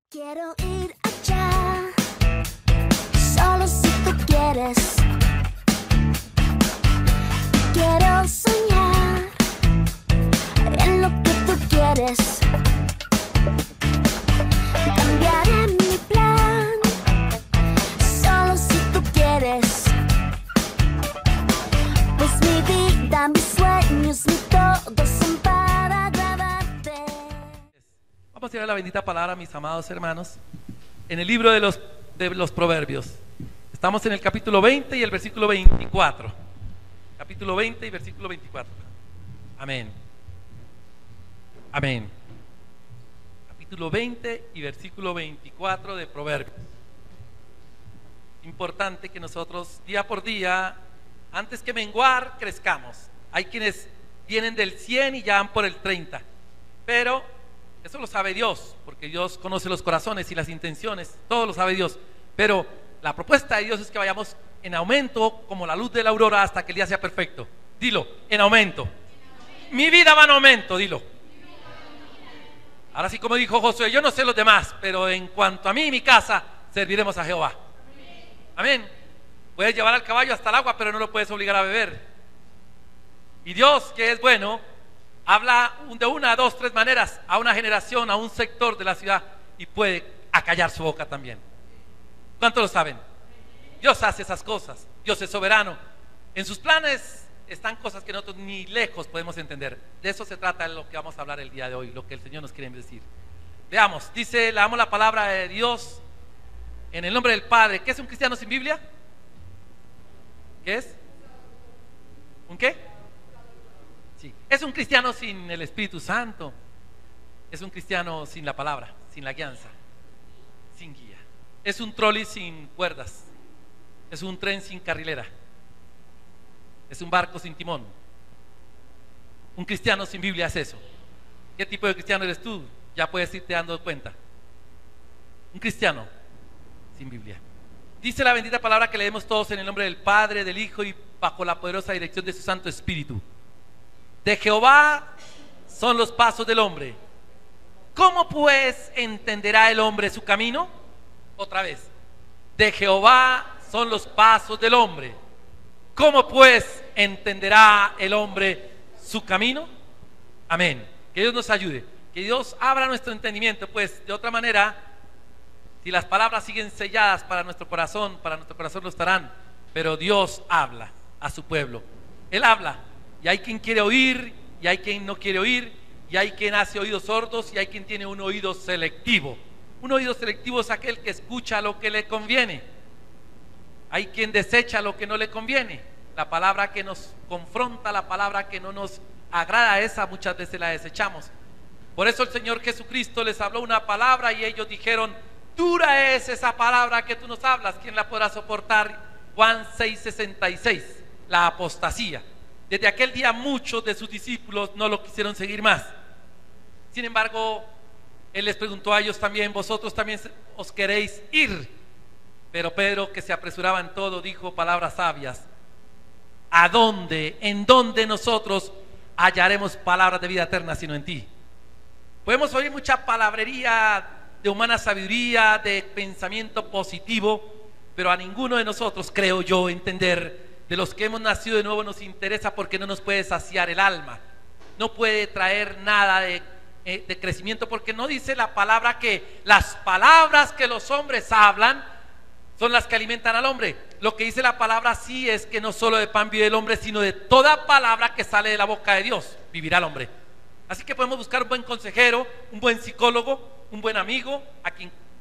Quiero ir allá, solo si tú quieres. Quiero soñar en lo que tú quieres. Cambiaré mi plan, solo si tú quieres. Pues mi vida, mis sueños, mi todo son para agradarte. Vamos a ir a la bendita palabra, mis amados hermanos, en el libro de los Proverbios. Estamos en el capítulo 20 y el versículo 24. Capítulo 20 y versículo 24. Amén. Amén. Capítulo 20 y versículo 24 de Proverbios. Importante que nosotros día por día, antes que menguar, crezcamos. Hay quienes vienen del 100 y ya van por el 30, pero eso lo sabe Dios, porque Dios conoce los corazones y las intenciones, todo lo sabe Dios. Pero la propuesta de Dios es que vayamos en aumento como la luz de la aurora hasta que el día sea perfecto. Dilo, en aumento. Mi vida va en aumento, dilo. Ahora sí, como dijo Josué, yo no sé los demás, pero en cuanto a mí y mi casa, serviremos a Jehová. Amén. Puedes llevar al caballo hasta el agua, pero no lo puedes obligar a beber. Y Dios, que es bueno, habla de una, dos, tres maneras a una generación, a un sector de la ciudad, y puede acallar su boca también. ¿Cuántos lo saben? Dios hace esas cosas. Dios es soberano. En sus planes están cosas que nosotros ni lejos podemos entender. De eso se trata lo que vamos a hablar el día de hoy, lo que el Señor nos quiere decir. Veamos, dice, leamos la palabra de Dios en el nombre del Padre. ¿Qué es un cristiano sin Biblia? ¿Qué es? ¿Un qué? Sí. Es un cristiano sin el Espíritu Santo. Es un cristiano sin la palabra, sin la guianza, sin guía. Es un trolley sin cuerdas. Es un tren sin carrilera. Es un barco sin timón. Un cristiano sin Biblia es eso. ¿Qué tipo de cristiano eres tú? Ya puedes irte dando cuenta. Un cristiano sin Biblia. Dice la bendita palabra que leemos todos en el nombre del Padre, del Hijo y bajo la poderosa dirección de su Santo Espíritu. De Jehová son los pasos del hombre. ¿Cómo pues entenderá el hombre su camino? Otra vez. De Jehová son los pasos del hombre. ¿Cómo pues entenderá el hombre su camino? Amén. Que Dios nos ayude. Que Dios abra nuestro entendimiento, pues de otra manera, si las palabras siguen selladas para nuestro corazón lo estarán. Pero Dios habla a su pueblo. Él habla. Y hay quien quiere oír, y hay quien no quiere oír, y hay quien hace oídos sordos, y hay quien tiene un oído selectivo. Un oído selectivo es aquel que escucha lo que le conviene. Hay quien desecha lo que no le conviene. La palabra que nos confronta, la palabra que no nos agrada, esa muchas veces la desechamos. Por eso el Señor Jesucristo les habló una palabra y ellos dijeron: dura es esa palabra que tú nos hablas, ¿quién la podrá soportar? Juan 6:66, la apostasía. Desde aquel día muchos de sus discípulos no lo quisieron seguir más. Sin embargo, Él les preguntó a ellos también: ¿vosotros también os queréis ir? Pero Pedro, que se apresuraba en todo, dijo palabras sabias: ¿a dónde, en dónde nosotros hallaremos palabras de vida eterna sino en ti? Podemos oír mucha palabrería de humana sabiduría, de pensamiento positivo, pero a ninguno de nosotros, creo yo, entender, de los que hemos nacido de nuevo, nos interesa, porque no nos puede saciar el alma, no puede traer nada de crecimiento, porque no dice la palabra que las palabras que los hombres hablan son las que alimentan al hombre. Lo que dice la palabra sí es que no solo de pan vive el hombre, sino de toda palabra que sale de la boca de Dios vivirá el hombre. Así que podemos buscar un buen consejero, un buen psicólogo, un buen amigo,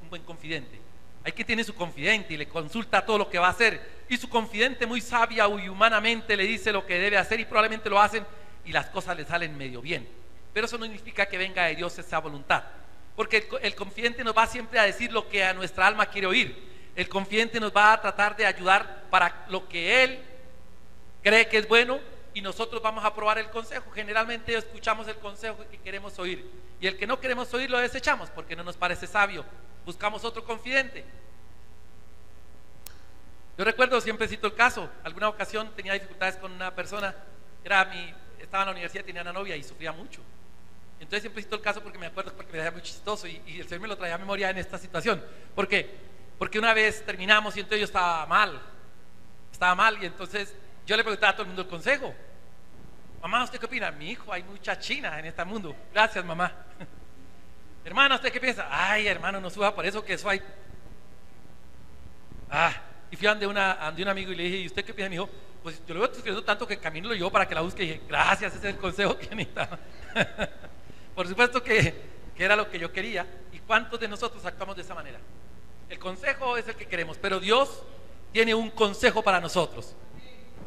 un buen confidente. Hay que tiene su confidente y le consulta todo lo que va a hacer, y su confidente muy sabia y humanamente le dice lo que debe hacer, y probablemente lo hacen y las cosas le salen medio bien. Pero eso no significa que venga de Dios esa voluntad, porque el confidente nos va siempre a decir lo que a nuestra alma quiere oír. El confidente nos va a tratar de ayudar para lo que él cree que es bueno, y nosotros vamos a probar el consejo. Generalmente escuchamos el consejo que queremos oír, y el que no queremos oír lo desechamos porque no nos parece sabio. Buscamos otro confidente. Yo recuerdo, siempre cito el caso, alguna ocasión tenía dificultades con una persona, estaba en la universidad, tenía una novia y sufría mucho. Entonces siempre cito el caso porque me acuerdo, porque me da muy chistoso y el Señor me lo traía a memoria en esta situación. ¿Por qué? Porque una vez terminamos y entonces yo estaba mal y entonces yo le preguntaba a todo el mundo el consejo. Mamá, ¿usted qué opina? Mi hijo, hay mucha China en este mundo. Gracias, mamá. Hermana, ¿usted qué piensa? Ay, hermano, no suba por eso, que eso hay. Y fui ante un amigo y le dije, ¿y usted qué piensa? Me dijo, pues yo lo veo sufriendo tanto que camino lo llevo para que la busque. Y dije, gracias, ese es el consejo que necesitaba. Por supuesto que era lo que yo quería. ¿Y cuántos de nosotros actuamos de esa manera? El consejo es el que queremos, pero Dios tiene un consejo para nosotros.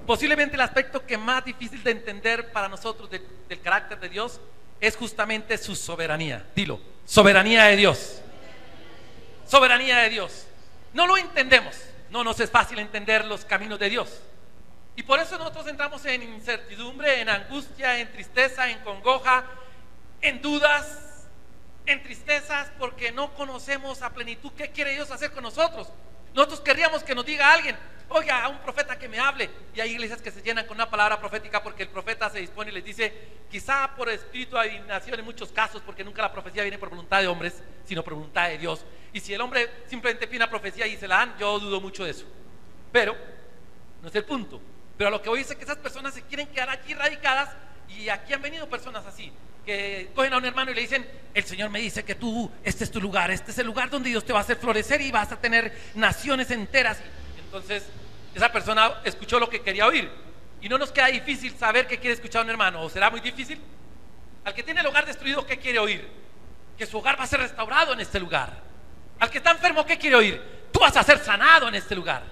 Posiblemente el aspecto que más difícil de entender para nosotros del carácter de Dios es justamente su soberanía. Dilo, soberanía de Dios. Soberanía de Dios. No lo entendemos, no nos es fácil entender los caminos de Dios. Y por eso nosotros entramos en incertidumbre, en angustia, en tristeza, en congoja, en dudas, en tristezas, porque no conocemos a plenitud qué quiere Dios hacer con nosotros. Nosotros querríamos que nos diga alguien, oiga, a un profeta que me hable. Y hay iglesias que se llenan con una palabra profética porque el profeta se dispone y les dice, quizá por espíritu de adivinación en muchos casos, porque nunca la profecía viene por voluntad de hombres, sino por voluntad de Dios. Y si el hombre simplemente pide una profecía y se la dan, yo dudo mucho de eso. Pero no es el punto. Pero a lo que voy es que esas personas se quieren quedar aquí radicadas, y aquí han venido personas así, que cogen a un hermano y le dicen, el Señor me dice que tú, este es tu lugar, este es el lugar donde Dios te va a hacer florecer y vas a tener naciones enteras. Y entonces esa persona escuchó lo que quería oír, y no nos queda difícil saber qué quiere escuchar un hermano, o será muy difícil. Al que tiene el hogar destruido, ¿qué quiere oír? Que su hogar va a ser restaurado en este lugar. Al que está enfermo, ¿qué quiere oír? Tú vas a ser sanado en este lugar.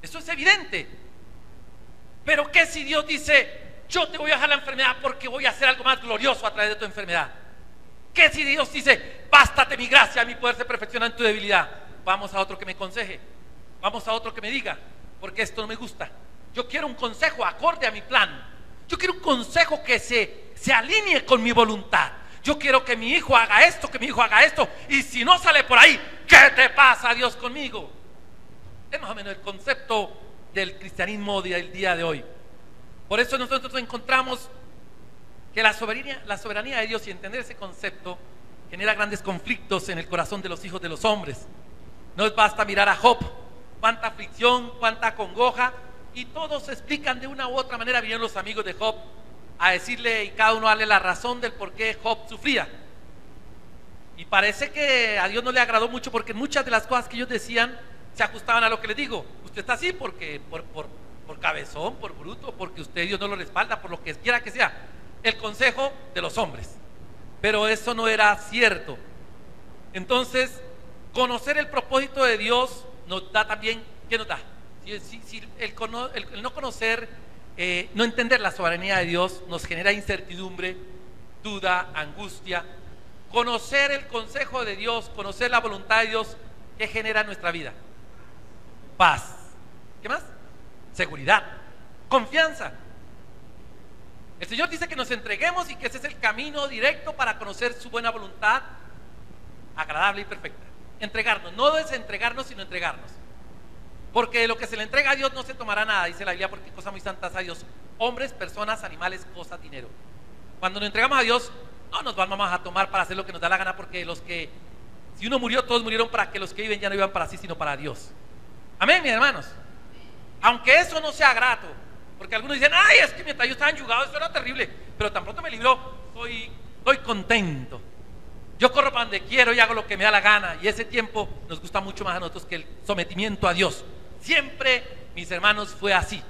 Eso es evidente. Pero ¿qué si Dios dice, yo te voy a dejar la enfermedad porque voy a hacer algo más glorioso a través de tu enfermedad? ¿Qué si Dios dice, bástate mi gracia, mi poder se perfecciona en tu debilidad? Vamos a otro que me aconseje, vamos a otro que me diga, porque esto no me gusta. Yo quiero un consejo acorde a mi plan. Yo quiero un consejo que se alinee con mi voluntad. Yo quiero que mi hijo haga esto, que mi hijo haga esto, y si no sale por ahí, ¿qué te pasa, Dios, conmigo? Es más o menos el concepto del cristianismo del día de hoy. Por eso nosotros encontramos que la soberanía de Dios, y entender ese concepto, genera grandes conflictos en el corazón de los hijos de los hombres. No basta mirar a Job, cuánta aflicción, cuánta congoja, y todos explican de una u otra manera. Vinieron los amigos de Job a decirle, y cada uno a darle la razón del por qué Job sufría. Y parece que a Dios no le agradó mucho, porque muchas de las cosas que ellos decían se ajustaban a lo que les digo. Usted está así porque por cabezón, por bruto, porque usted Dios no lo respalda, por lo que quiera que sea. El consejo de los hombres. Pero eso no era cierto. Entonces, conocer el propósito de Dios nos da también, ¿qué nos da? Si el no conocer, no entender la soberanía de Dios nos genera incertidumbre, duda, angustia. Conocer el consejo de Dios, conocer la voluntad de Dios, ¿qué genera en nuestra vida? Paz. ¿Qué más? Seguridad, confianza. El Señor dice que nos entreguemos y que ese es el camino directo para conocer su buena voluntad, agradable y perfecta. Entregarnos, no desentregarnos, sino entregarnos. Porque de lo que se le entrega a Dios no se tomará nada, dice la Biblia, porque cosas muy santas a Dios: hombres, personas, animales, cosas, dinero. Cuando nos entregamos a Dios, no nos vamos a tomar para hacer lo que nos da la gana, porque si uno murió, todos murieron para que los que viven ya no vivan para sí, sino para Dios. Amén, mis hermanos. Aunque eso no sea grato, porque algunos dicen, ay, es que mientras yo estaba enyugado eso era terrible, pero tan pronto me libró, estoy contento. Yo corro para donde quiero y hago lo que me da la gana, y ese tiempo nos gusta mucho más a nosotros que el sometimiento a Dios. Siempre, mis hermanos, fue así.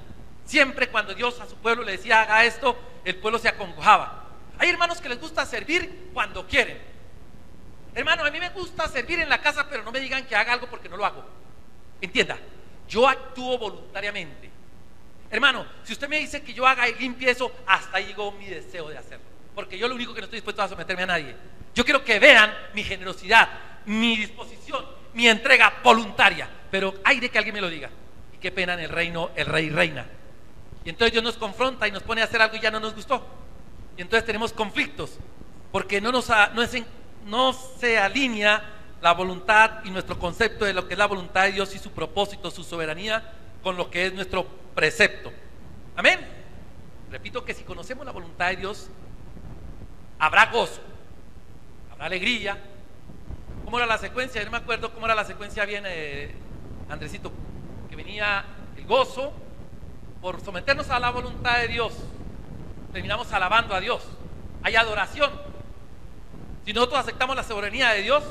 Siempre cuando Dios a su pueblo le decía, haga esto, el pueblo se acongojaba. Hay hermanos que les gusta servir cuando quieren. Hermano, a mí me gusta servir en la casa, pero no me digan que haga algo porque no lo hago. Entienda, yo actúo voluntariamente. Hermano, si usted me dice que yo haga y limpie eso, hasta ahí llegó mi deseo de hacerlo, porque yo lo único que no estoy dispuesto a someterme a nadie. Yo quiero que vean mi generosidad, mi disposición, mi entrega voluntaria. Pero hay de que alguien me lo diga. Y qué pena, en el reino el rey reina. Y entonces Dios nos confronta y nos pone a hacer algo y ya no nos gustó. Y entonces tenemos conflictos, porque no se alinea la voluntad y nuestro concepto de lo que es la voluntad de Dios y su propósito, su soberanía, con lo que es nuestro precepto. Amén. Repito que si conocemos la voluntad de Dios, habrá gozo, habrá alegría. ¿Cómo era la secuencia? Yo no me acuerdo cómo era la secuencia bien, Andresito, que venía el gozo por someternos a la voluntad de Dios. Terminamos alabando a Dios. Hay adoración. Si nosotros aceptamos la soberanía de Dios,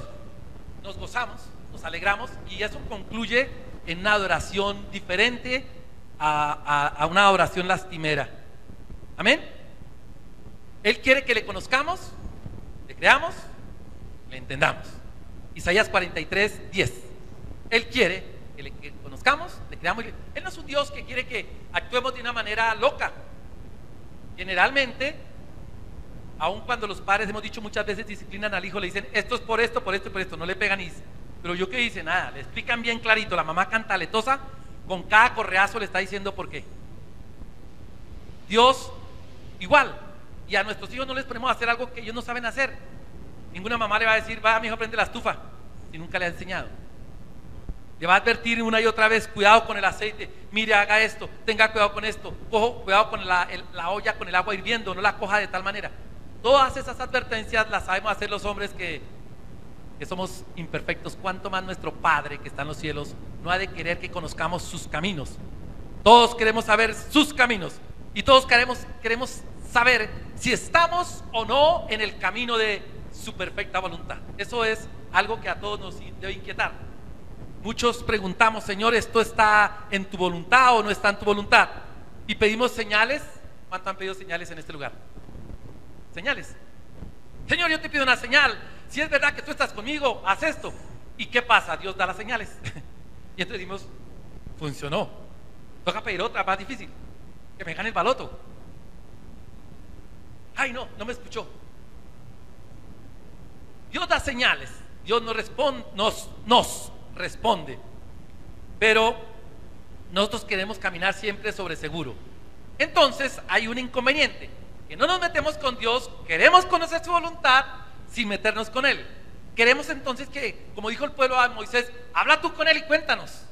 nos gozamos, nos alegramos, y eso concluye en una adoración diferente a una adoración lastimera. Amén. Él quiere que le conozcamos, le creamos, le entendamos. Isaías 43, 10. Él quiere que le conozcamos, le creamos. Él no es un Dios que quiere que actuemos de una manera loca. Generalmente, aun cuando los padres, hemos dicho muchas veces, disciplinan al hijo, le dicen esto es por esto, por esto y por esto, no le pegan y... Pero yo que hice, nada, le explican bien clarito. La mamá cantaletosa con cada correazo le está diciendo por qué. Dios igual. Y a nuestros hijos no les ponemos a hacer algo que ellos no saben hacer. Ninguna mamá le va a decir, va, mi hijo, prende la estufa, si nunca le ha enseñado. Le va a advertir una y otra vez, cuidado con el aceite, mire, haga esto, tenga cuidado con esto, cuidado con la olla con el agua hirviendo, no la coja de tal manera. Todas esas advertencias las sabemos hacer los hombres que somos imperfectos. Cuanto más nuestro Padre que está en los cielos no ha de querer que conozcamos sus caminos. Todos queremos saber sus caminos, y todos queremos saber si estamos o no en el camino de su perfecta voluntad. Eso es algo que a todos nos debe inquietar. Muchos preguntamos, Señor, ¿esto está en tu voluntad o no está en tu voluntad? Y pedimos señales. ¿Cuánto han pedido señales en este lugar? Señales. Señor, yo te pido una señal. Si es verdad que tú estás conmigo, haz esto. ¿Y qué pasa? Dios da las señales. Y entonces decimos, funcionó. Toca pedir otra, más difícil. Que me gane el baloto. Ay, no me escuchó. Dios da señales. Dios nos responde. Pero nosotros queremos caminar siempre sobre seguro. Entonces hay un inconveniente, que no nos metemos con Dios, queremos conocer su voluntad sin meternos con Él. Queremos entonces que, como dijo el pueblo a Moisés, habla tú con Él y cuéntanos,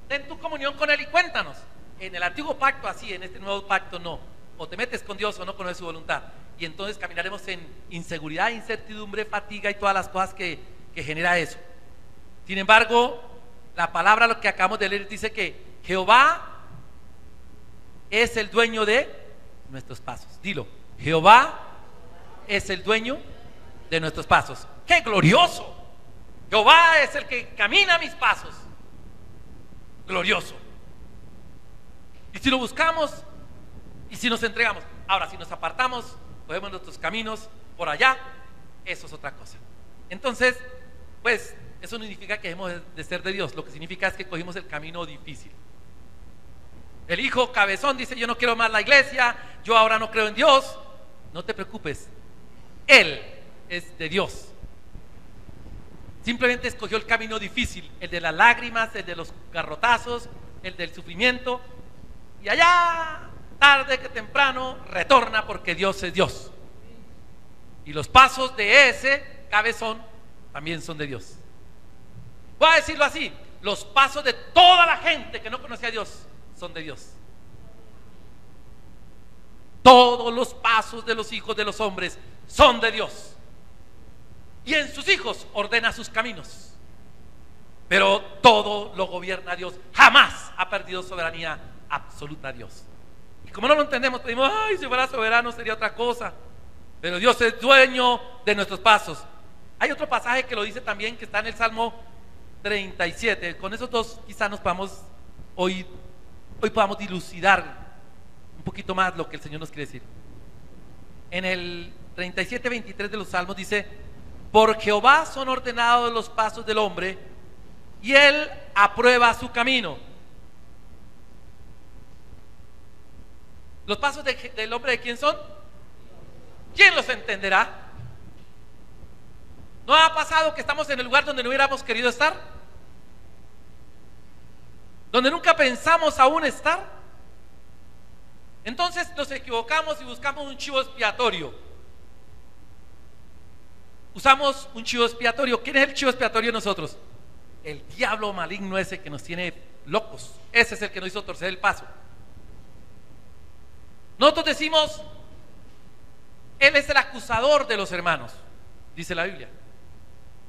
ten tu comunión con Él y cuéntanos. En el antiguo pacto así, en este nuevo pacto no. O te metes con Dios o no conoces su voluntad. Y entonces caminaremos en inseguridad, incertidumbre, fatiga y todas las cosas que genera eso. Sin embargo, la palabra, lo que acabamos de leer, dice que Jehová es el dueño de nuestros pasos. Dilo, Jehová es el dueño de nuestros pasos. ¡Qué glorioso! Jehová es el que camina mis pasos. Glorioso. Y si lo buscamos y si nos entregamos. Ahora, si nos apartamos, cogemos nuestros caminos por allá, eso es otra cosa. Entonces, pues eso no significa que dejemos de ser de Dios. Lo que significa es que cogimos el camino difícil. El hijo cabezón dice, yo no quiero más la iglesia, yo ahora no creo en Dios. No te preocupes, Él es de Dios. Simplemente escogió el camino difícil, el de las lágrimas, el de los garrotazos, el del sufrimiento. Y allá, tarde que temprano, retorna, porque Dios es Dios. Y los pasos de ese cabezón también son de Dios. Voy a decirlo así, los pasos de toda la gente que no conocía a Dios son de Dios. Todos los pasos de los hijos de los hombres son de Dios. Y en sus hijos ordena sus caminos. Pero todo lo gobierna Dios. Jamás ha perdido soberanía absoluta a Dios. Y como no lo entendemos, pedimos, ay, si fuera soberano sería otra cosa. Pero Dios es dueño de nuestros pasos. Hay otro pasaje que lo dice también, que está en el Salmo 37. Con esos dos quizás nos podamos hoy podamos dilucidar un poquito más lo que el Señor nos quiere decir. En el 37:23 de los Salmos dice: por Jehová son ordenados los pasos del hombre, y Él aprueba su camino. ¿Los pasos del hombre de quién son? ¿Quién los entenderá? ¿No ha pasado que estamos en el lugar donde no hubiéramos querido estar? ¿Donde nunca pensamos aún estar? Entonces nos equivocamos y buscamos un chivo expiatorio. Usamos un chivo expiatorio. ¿Quién es el chivo expiatorio de nosotros? El diablo maligno ese que nos tiene locos. Ese es el que nos hizo torcer el paso. Nosotros decimos: Él es el acusador de los hermanos, dice la Biblia.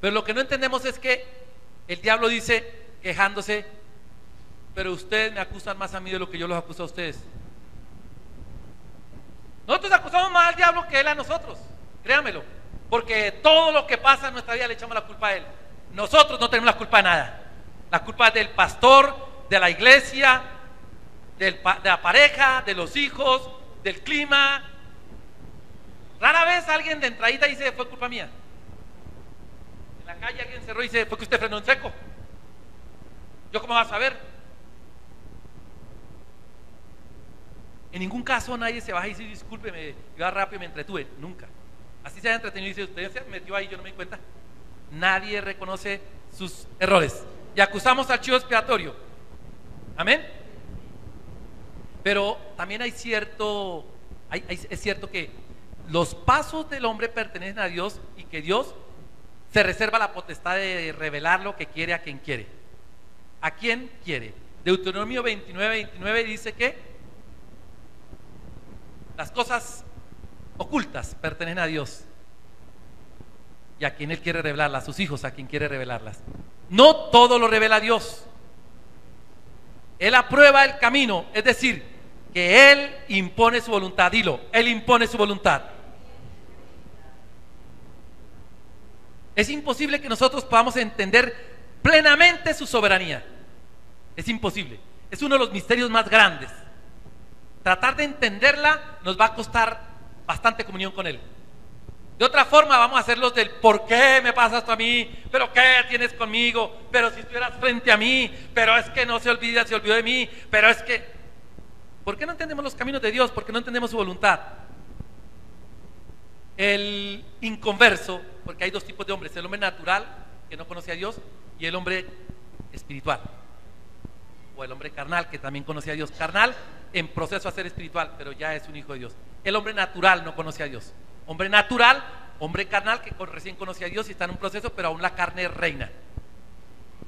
Pero lo que no entendemos es que el diablo dice, quejándose, pero ustedes me acusan más a mí de lo que yo los acuso a ustedes. Nosotros acusamos más al diablo que él a nosotros, créanmelo, porque todo lo que pasa en nuestra vida le echamos la culpa a él. Nosotros no tenemos la culpa de nada. La culpa es del pastor, de la iglesia, de la pareja, de los hijos, del clima. Rara vez alguien de entradita dice, fue culpa mía. En la calle alguien cerró y dice, fue que usted frenó en seco. ¿Yo cómo vas a saber? En ningún caso nadie se baja y dice, discúlpeme, iba rápido y me entretuve. Nunca. Así se haya entretenido y dice, usted se metió ahí, yo no me di cuenta. Nadie reconoce sus errores. Y acusamos al chivo expiatorio. Amén. Pero también es cierto que los pasos del hombre pertenecen a Dios y que Dios se reserva la potestad de revelar lo que quiere a quien quiere. ¿A quién quiere? Deuteronomio 29 dice que las cosas ocultas pertenecen a Dios y a quien Él quiere revelarlas, a sus hijos, a quien quiere revelarlas. No todo lo revela Dios. Él aprueba el camino, es decir, que Él impone su voluntad. Dilo, Él impone su voluntad. Es imposible que nosotros podamos entender plenamente su soberanía. Es imposible. Es uno de los misterios más grandes. Tratar de entenderla nos va a costar bastante comunión con Él. De otra forma vamos a hacer los del ¿por qué me pasa esto a mí? ¿Pero qué tienes conmigo? ¿Pero si estuvieras frente a mí? ¿Pero es que no se olvida, se olvidó de mí? ¿Pero es que...? ¿Por qué no entendemos los caminos de Dios? ¿Por qué no entendemos su voluntad? El inconverso, porque hay dos tipos de hombres: el hombre natural, que no conoce a Dios, y el hombre espiritual, o el hombre carnal, que también conoce a Dios. Carnal en proceso a ser espiritual, pero ya es un hijo de Dios. El hombre natural no conoce a Dios. Hombre natural, hombre carnal que recién conoce a Dios y está en un proceso, pero aún la carne reina.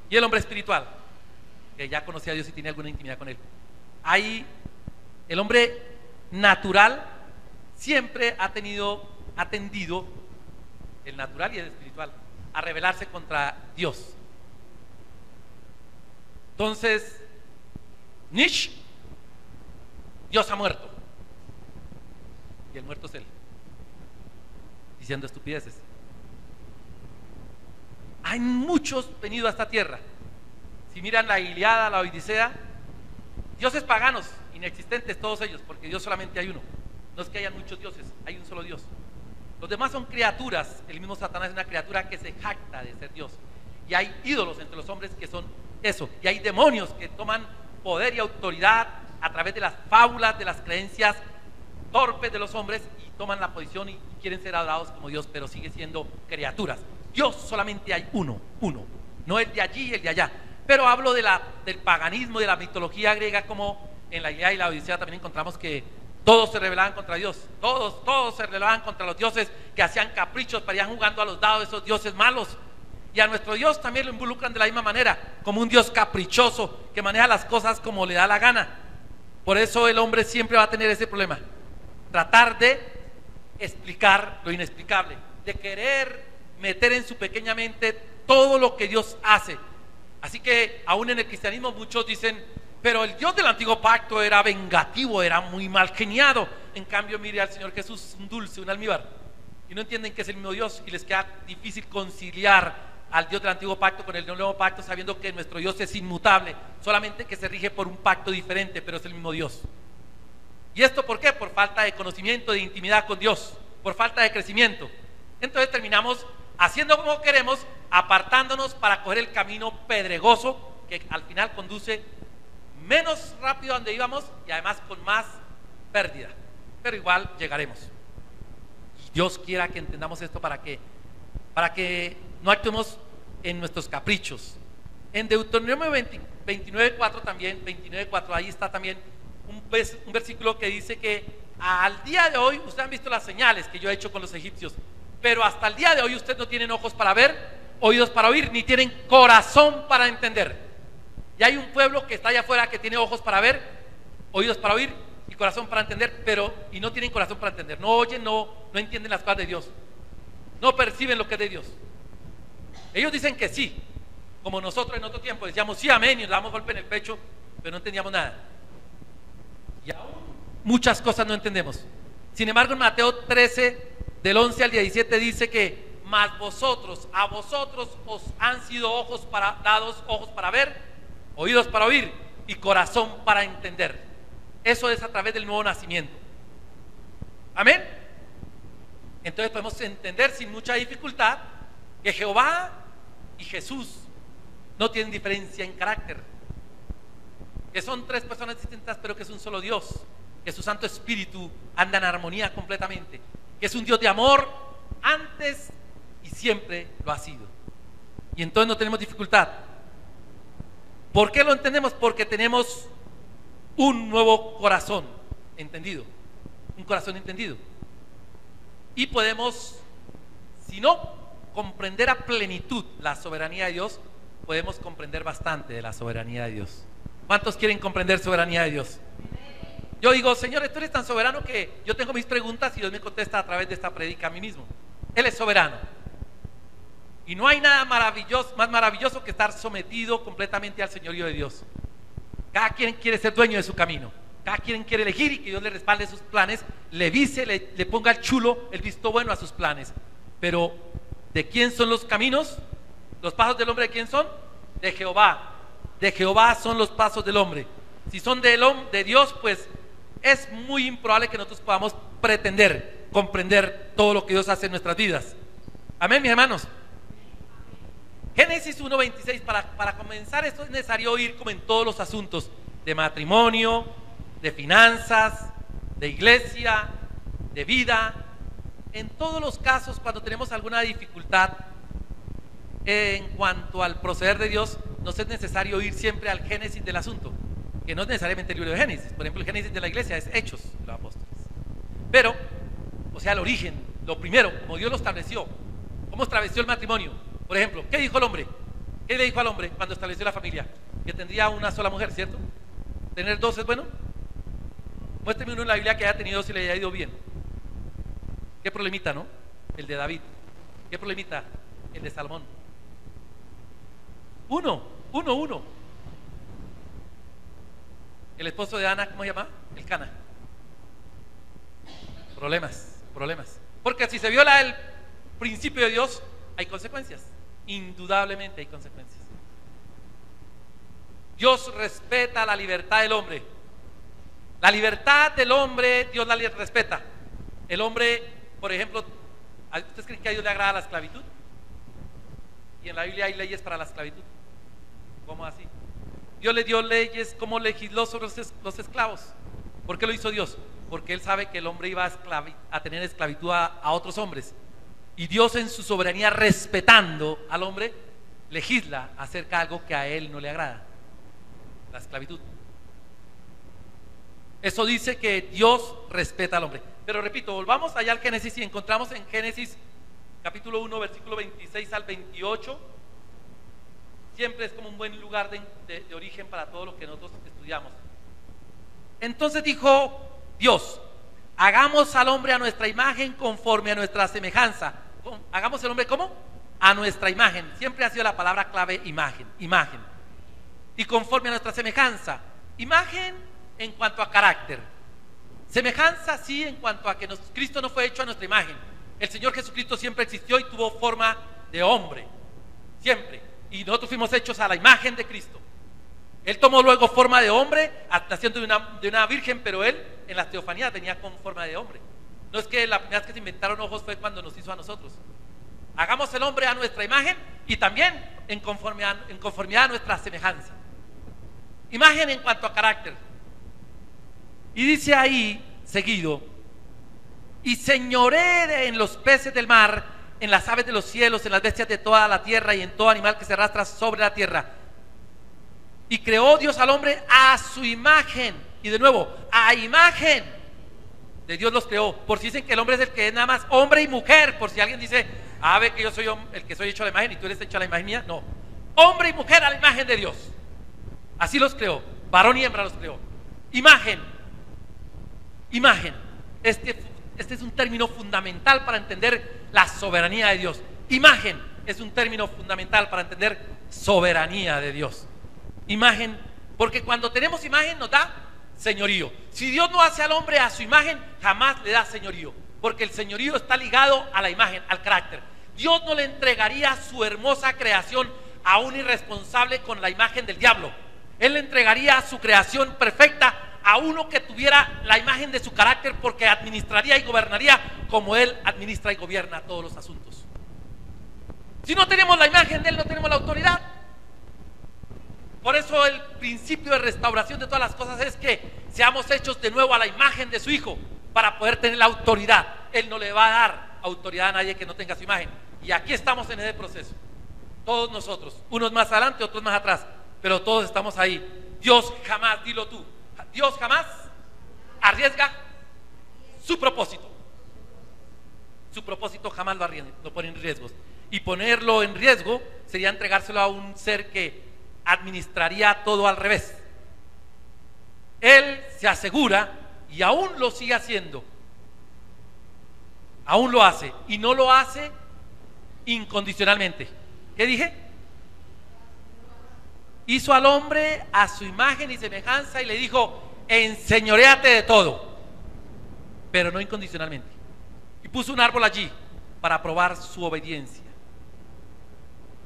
Y el hombre espiritual, que ya conoce a Dios y tiene alguna intimidad con Él. El hombre natural siempre ha tendido, el natural y el espiritual, a rebelarse contra Dios. Entonces, Nietzsche, Dios ha muerto, y el muerto es Él, diciendo estupideces. Hay muchos venidos a esta tierra. Si miran la Ilíada, la Odisea, dioses paganos, inexistentes todos ellos, porque Dios solamente hay uno. No es que hayan muchos dioses, hay un solo Dios. Los demás son criaturas. El mismo Satanás es una criatura que se jacta de ser Dios. Y hay ídolos entre los hombres que son eso. Y hay demonios que toman poder y autoridad a través de las fábulas, de las creencias torpes de los hombres, y toman la posición y quieren ser adorados como Dios, pero siguen siendo criaturas. Dios solamente hay uno, no el de allí y el de allá. Pero hablo del paganismo, de la mitología griega, como en la Ilíada y la Odisea también encontramos que todos se rebelaban contra Dios. Todos se rebelaban contra los dioses que hacían caprichos, para ir jugando a los dados, esos dioses malos. Y a nuestro Dios también lo involucran de la misma manera, como un Dios caprichoso que maneja las cosas como le da la gana. Por eso el hombre siempre va a tener ese problema: tratar de explicar lo inexplicable, de querer meter en su pequeña mente todo lo que Dios hace. Así que aún en el cristianismo muchos dicen, pero el Dios del antiguo pacto era vengativo, era muy mal geniado. En cambio, mire al Señor Jesús, un dulce, un almíbar. Y no entienden que es el mismo Dios, y les queda difícil conciliar al Dios del antiguo pacto con el nuevo pacto, sabiendo que nuestro Dios es inmutable, solamente que se rige por un pacto diferente, pero es el mismo Dios. ¿Y esto por qué? Por falta de conocimiento, de intimidad con Dios, por falta de crecimiento. Entonces terminamos haciendo como queremos, apartándonos para coger el camino pedregoso que al final conduce menos rápido a donde íbamos y además con más pérdida, pero igual llegaremos. Dios quiera que entendamos esto para que no actuemos en nuestros caprichos. En Deuteronomio 29:4 también, 29:4, ahí está también un versículo que dice que al día de hoy, ustedes han visto las señales que yo he hecho con los egipcios, pero hasta el día de hoy ustedes no tienen ojos para ver, oídos para oír, ni tienen corazón para entender. Y hay un pueblo que está allá afuera que tiene ojos para ver, oídos para oír y corazón para entender, y no tienen corazón para entender. No oyen, no entienden las cosas de Dios. No perciben lo que es de Dios. Ellos dicen que sí, como nosotros en otro tiempo decíamos sí, amén, y nos damos golpe en el pecho, pero no entendíamos nada. Y aún muchas cosas no entendemos. Sin embargo, en Mateo 13, del 11 al 17 dice que mas a vosotros os han sido dados ojos para ver, oídos para oír y corazón para entender. Eso es a través del nuevo nacimiento. Amén. Entonces podemos entender sin mucha dificultad que Jehová y Jesús no tienen diferencia en carácter, que son tres personas distintas pero que es un solo Dios, que su Santo Espíritu anda en armonía completamente, que es un Dios de amor antes y siempre lo ha sido. Y entonces no tenemos dificultad. ¿Por qué lo entendemos? Porque tenemos un nuevo corazón entendido, un corazón entendido, y podemos, si no comprender a plenitud la soberanía de Dios, podemos comprender bastante de la soberanía de Dios. ¿Cuántos quieren comprender soberanía de Dios? Yo digo, Señor, tú eres tan soberano que yo tengo mis preguntas y Dios me contesta a través de esta predica a mí mismo. Él es soberano. Y no hay nada más maravilloso que estar sometido completamente al señorío de Dios. Cada quien quiere ser dueño de su camino. Cada quien quiere elegir y que Dios le respalde sus planes, le vise, le ponga el chulo, el visto bueno a sus planes. Pero, ¿de quién son los caminos? ¿Los pasos del hombre de quién son? De Jehová. De Jehová son los pasos del hombre. Si son de Dios, pues es muy improbable que nosotros podamos pretender comprender todo lo que Dios hace en nuestras vidas. Amén, mis hermanos. Génesis 1:26, para comenzar esto es necesario ir como en todos los asuntos de matrimonio, de finanzas, de iglesia, de vida. En todos los casos, cuando tenemos alguna dificultad en cuanto al proceder de Dios, nos es necesario ir siempre al génesis del asunto, que no es necesariamente el libro de Génesis. Por ejemplo, el génesis de la iglesia es Hechos de los Apóstoles. Pero, o sea, el origen, lo primero, como Dios lo estableció, cómo estableció el matrimonio. Por ejemplo, ¿qué dijo el hombre? ¿Qué le dijo al hombre cuando estableció la familia? Que tendría una sola mujer, ¿cierto? ¿Tener dos es bueno? Muéstrame uno en la Biblia que haya tenido dos y le haya ido bien. ¿Qué problemita, no? El de David. ¿Qué problemita? El de Salomón. Uno. El esposo de Ana, ¿cómo se llama? El Cana. Problemas. Porque si se viola el principio de Dios, hay consecuencias. Indudablemente hay consecuencias. Dios respeta la libertad del hombre. La libertad del hombre, Dios la respeta. El hombre, por ejemplo, ¿ustedes creen que a Dios le agrada la esclavitud? Y en la Biblia hay leyes para la esclavitud. ¿Cómo así? Dios le dio leyes, ¿cómo legisló sobre los esclavos? ¿Por qué lo hizo Dios? Porque Él sabe que el hombre iba a tener esclavitud a otros hombres. Y Dios, en su soberanía, respetando al hombre, legisla acerca de algo que a Él no le agrada: la esclavitud. Eso dice que Dios respeta al hombre. Pero repito, volvamos allá al Génesis y encontramos en Génesis capítulo 1, versículo 26 al 28. Siempre es como un buen lugar de origen para todo lo que nosotros estudiamos. Entonces dijo Dios: hagamos al hombre a nuestra imagen, conforme a nuestra semejanza. Hagamos el hombre ¿cómo? A nuestra imagen. Siempre ha sido la palabra clave imagen. Y conforme a nuestra semejanza. Imagen en cuanto a carácter. Semejanza sí en cuanto a que Cristo no fue hecho a nuestra imagen. El Señor Jesucristo siempre existió y tuvo forma de hombre. Siempre. Y nosotros fuimos hechos a la imagen de Cristo. Él tomó luego forma de hombre, naciendo de una virgen, pero Él en la teofanía venía con forma de hombre. No es que la primera vez que se inventaron ojos fue cuando nos hizo a nosotros. Hagamos el hombre a nuestra imagen y también en conformidad a nuestra semejanza. Imagen en cuanto a carácter. Y dice ahí, seguido: y señoree en los peces del mar, en las aves de los cielos, en las bestias de toda la tierra y en todo animal que se arrastra sobre la tierra. Y creó Dios al hombre a su imagen. Y de nuevo, a imagen de Dios los creó. Por si dicen que el hombre es el que es nada más hombre y mujer. Por si alguien dice: ve que yo soy el que soy hecho a la imagen y tú eres hecho a la imagen mía. No, hombre y mujer a la imagen de Dios. Así los creó, varón y hembra los creó. Imagen. Imagen. Este es un término fundamental para entender la soberanía de Dios. Imagen es un término fundamental para entender soberanía de Dios. Imagen, porque cuando tenemos imagen nos da señorío. Si Dios no hace al hombre a su imagen, jamás le da señorío, porque el señorío está ligado a la imagen, al carácter. Dios no le entregaría su hermosa creación a un irresponsable con la imagen del diablo. Él le entregaría su creación perfecta a uno que tuviera la imagen de su carácter, porque administraría y gobernaría como Él administra y gobierna todos los asuntos. Si no tenemos la imagen de Él, no tenemos la autoridad. Por eso el principio de restauración de todas las cosas es que seamos hechos de nuevo a la imagen de su Hijo, para poder tener la autoridad. Él no le va a dar autoridad a nadie que no tenga su imagen. Y aquí estamos en ese proceso, todos nosotros, unos más adelante, otros más atrás, pero todos estamos ahí. Dios jamás, dilo tú, Dios jamás arriesga su propósito. Su propósito jamás lo pone en riesgos. Y ponerlo en riesgo sería entregárselo a un ser que administraría todo al revés. Él se asegura, y aún lo sigue haciendo, aún lo hace, y no lo hace incondicionalmente. ¿Qué dije? Hizo al hombre a su imagen y semejanza y le dijo: enseñoréate de todo, pero no incondicionalmente. Y puso un árbol allí para probar su obediencia.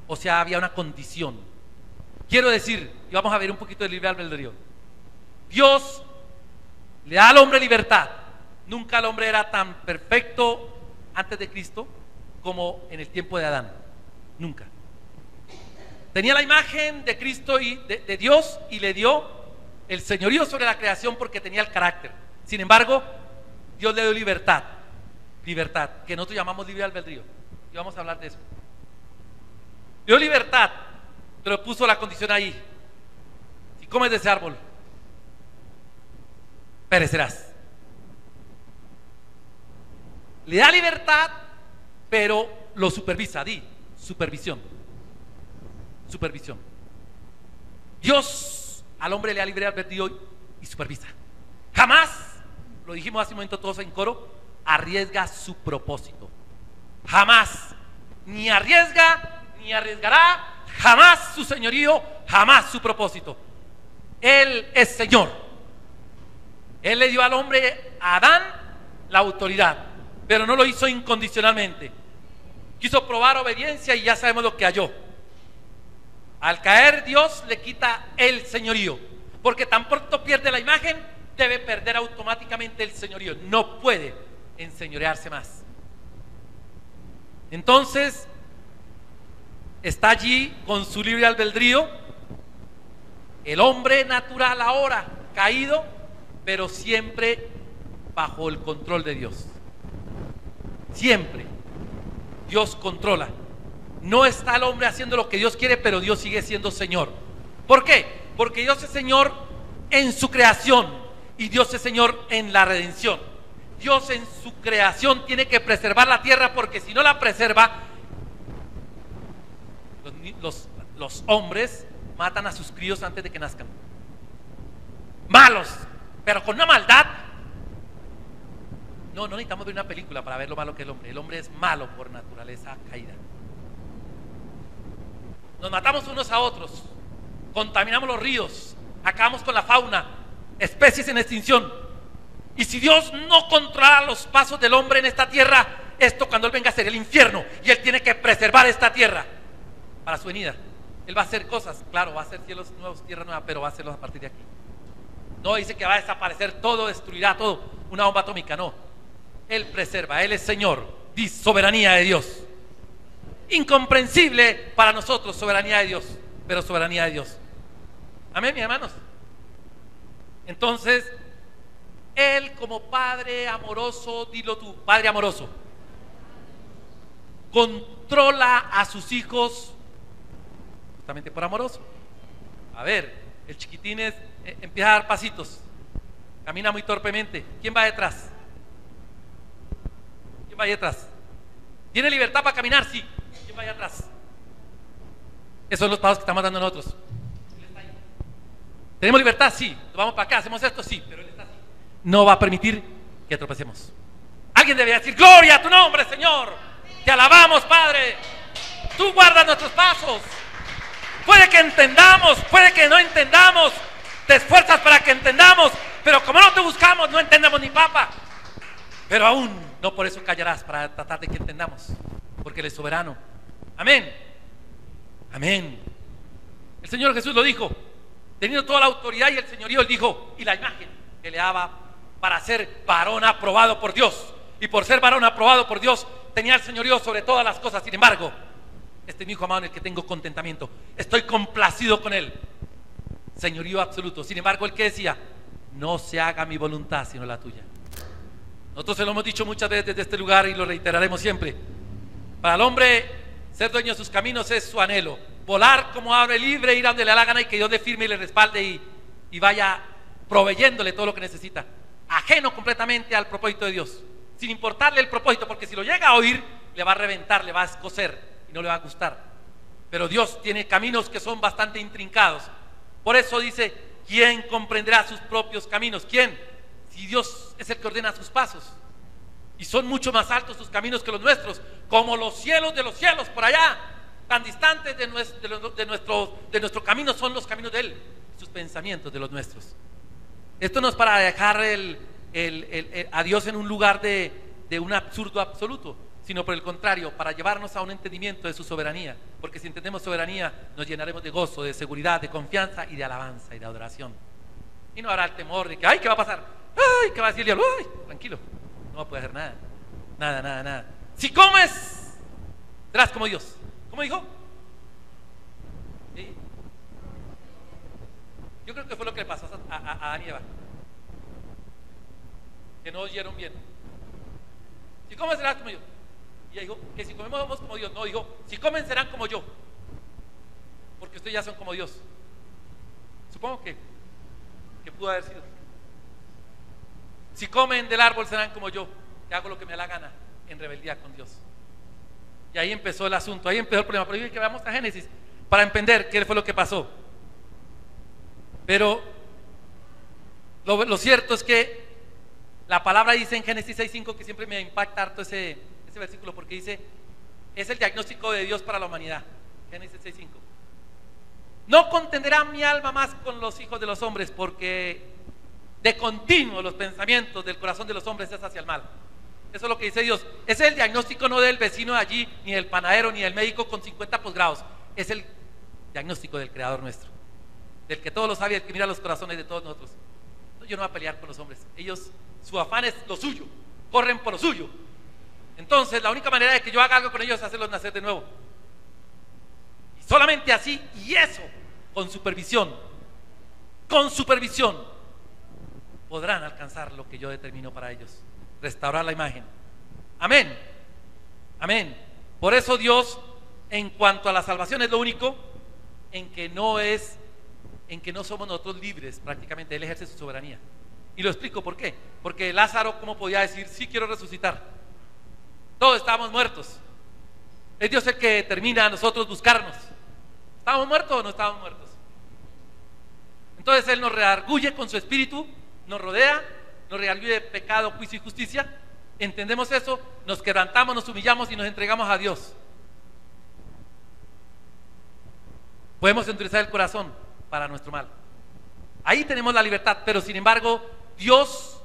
O sea, había una condición. Quiero decir, y vamos a ver un poquito de libre albedrío. Dios le da al hombre libertad. Nunca el hombre era tan perfecto antes de Cristo como en el tiempo de Adán. Nunca. Tenía la imagen de Cristo y de Dios, y le dio el señorío sobre la creación porque tenía el carácter. Sin embargo, Dios le dio libertad. Libertad, que nosotros llamamos libre albedrío. Y vamos a hablar de eso. Dio libertad, pero puso la condición ahí: si comes de ese árbol, perecerás. Le da libertad, pero lo supervisa. Supervisión. Supervisión. Dios al hombre le da libre albedrío y supervisa. Jamás, lo dijimos hace un momento todos en coro, arriesga su propósito. Jamás. Ni arriesga, ni arriesgará jamás su señorío, jamás su propósito. Él es Señor. Él le dio al hombre, a Adán, la autoridad, pero no lo hizo incondicionalmente. Quiso probar obediencia y ya sabemos lo que halló. Al caer, Dios le quita el señorío, porque tan pronto pierde la imagen, debe perder automáticamente el señorío. No puede enseñorearse más. Entonces está allí con su libre albedrío, el hombre natural ahora caído, pero siempre bajo el control de Dios. Siempre Dios controla. No está el hombre haciendo lo que Dios quiere, pero Dios sigue siendo Señor. ¿Por qué? Porque Dios es Señor en su creación y Dios es Señor en la redención. Dios en su creación tiene que preservar la tierra, porque si no la preserva, los hombres matan a sus críos antes de que nazcan. Malos, pero con una maldad. No necesitamos ver una película para ver lo malo que es el hombre. El hombre es malo por naturaleza caída. Nos matamos unos a otros, contaminamos los ríos, acabamos con la fauna, especies en extinción. Y si Dios no controla los pasos del hombre en esta tierra, esto cuando Él venga sería el infierno, y Él tiene que preservar esta tierra para su venida. Él va a hacer cosas, claro, va a hacer cielos nuevos, tierra nueva, pero va a hacerlos a partir de aquí. No dice que va a desaparecer todo, destruirá todo, una bomba atómica, no. Él preserva, Él es Señor, dice soberanía de Dios. Incomprensible para nosotros, soberanía de Dios, pero soberanía de Dios. Amén, mis hermanos. Entonces, Él como Padre amoroso, dilo tú, Padre amoroso, controla a sus hijos justamente por amoroso. A ver, el chiquitín empieza a dar pasitos, camina muy torpemente. ¿Quién va detrás? ¿Quién va ahí detrás? ¿Tiene libertad para caminar? Sí. ¿Quién va ahí atrás? Esos son los pasos que estamos dando nosotros. Él está ahí. ¿Tenemos libertad? Sí. Vamos para acá, hacemos esto, sí, pero Él está así. No va a permitir que tropecemos. Alguien debería decir: gloria a tu nombre, Señor. Te alabamos, Padre. Tú guardas nuestros pasos. Puede que entendamos, puede que no entendamos. Te esfuerzas para que entendamos, pero como no te buscamos, no entendemos ni papa. Pero aún no por eso callarás, para tratar de que entendamos, porque Él es soberano. Amén. Amén. El Señor Jesús lo dijo, teniendo toda la autoridad y el señorío. Él dijo: y la imagen que le daba para ser varón aprobado por Dios. Y por ser varón aprobado por Dios, tenía el señorío sobre todas las cosas. Sin embargo, este es mi hijo amado en el que tengo contentamiento. Estoy complacido con Él. Señorío absoluto. Sin embargo, el que decía: no se haga mi voluntad sino la tuya. Nosotros se lo hemos dicho muchas veces desde este lugar y lo reiteraremos siempre. Para el hombre, ser dueño de sus caminos es su anhelo. Volar como ave libre, ir a donde le da la gana y que Dios le firme y le respalde y vaya proveyéndole todo lo que necesita. Ajeno completamente al propósito de Dios, sin importarle el propósito, porque si lo llega a oír, le va a reventar, le va a escocer y no le va a gustar. Pero Dios tiene caminos que son bastante intrincados. Por eso dice: ¿quién comprenderá sus propios caminos? ¿Quién? Si Dios es el que ordena sus pasos. Y son mucho más altos sus caminos que los nuestros, como los cielos de los cielos por allá. Tan distantes de nuestro camino son los caminos de Él, sus pensamientos de los nuestros. Esto no es para dejar a Dios en un lugar de un absurdo absoluto, sino por el contrario, para llevarnos a un entendimiento de su soberanía. Porque si entendemos soberanía, nos llenaremos de gozo, de seguridad, de confianza y de alabanza y de adoración. Y no habrá el temor de que: ay, ¿qué va a pasar? Ay, ¿qué va a decir el diablo? Ay, tranquilo, no va a poder hacer nada. Nada, nada, nada. Si comes, serás como Dios. ¿Cómo dijo? ¿Sí? Yo creo que fue lo que le pasó a Adán y Eva, que no oyeron bien. Si comen, serás como yo. Y ella dijo que si comemos somos como Dios. No, dijo: si comen, serán como yo, porque ustedes ya son como Dios. Supongo que pudo haber sido. Si comen del árbol, serán como yo, que hago lo que me da la gana en rebeldía con Dios. Y ahí empezó el asunto, ahí empezó el problema. Pero yo que veamos a Génesis para entender qué fue lo que pasó. Pero lo cierto es que la palabra dice en Génesis 6:5, que siempre me impacta harto ese versículo, porque dice: es el diagnóstico de Dios para la humanidad. Génesis 6:5. No contenderá mi alma más con los hijos de los hombres, porque de continuo los pensamientos del corazón de los hombres es hacia el mal. Eso es lo que dice Dios. Ese es el diagnóstico, no del vecino de allí, ni del panadero, ni del médico con 50 posgrados. Es el diagnóstico del Creador nuestro, del que todo lo sabe, el que mira los corazones de todos nosotros. Yo no voy a pelear con los hombres. Ellos, su afán es lo suyo, corren por lo suyo. Entonces la única manera de que yo haga algo con ellos es hacerlos nacer de nuevo. Y solamente así, y eso con supervisión, podrán alcanzar lo que yo determino para ellos: restaurar la imagen. Amén. Amén. Por eso Dios, en cuanto a la salvación, es lo único en que no somos nosotros libres prácticamente. Él ejerce su soberanía. Y lo explico por qué. Porque Lázaro, ¿cómo podía decir: sí, quiero resucitar? Todos estábamos muertos. Es Dios el que determina a nosotros buscarnos. ¿Estábamos muertos o no estábamos muertos? Entonces Él nos redarguye con su espíritu, nos rodea, nos redarguye de pecado, juicio y justicia. Entendemos eso, nos quebrantamos, nos humillamos y nos entregamos a Dios. Podemos endurecer el corazón para nuestro mal. Ahí tenemos la libertad, pero sin embargo Dios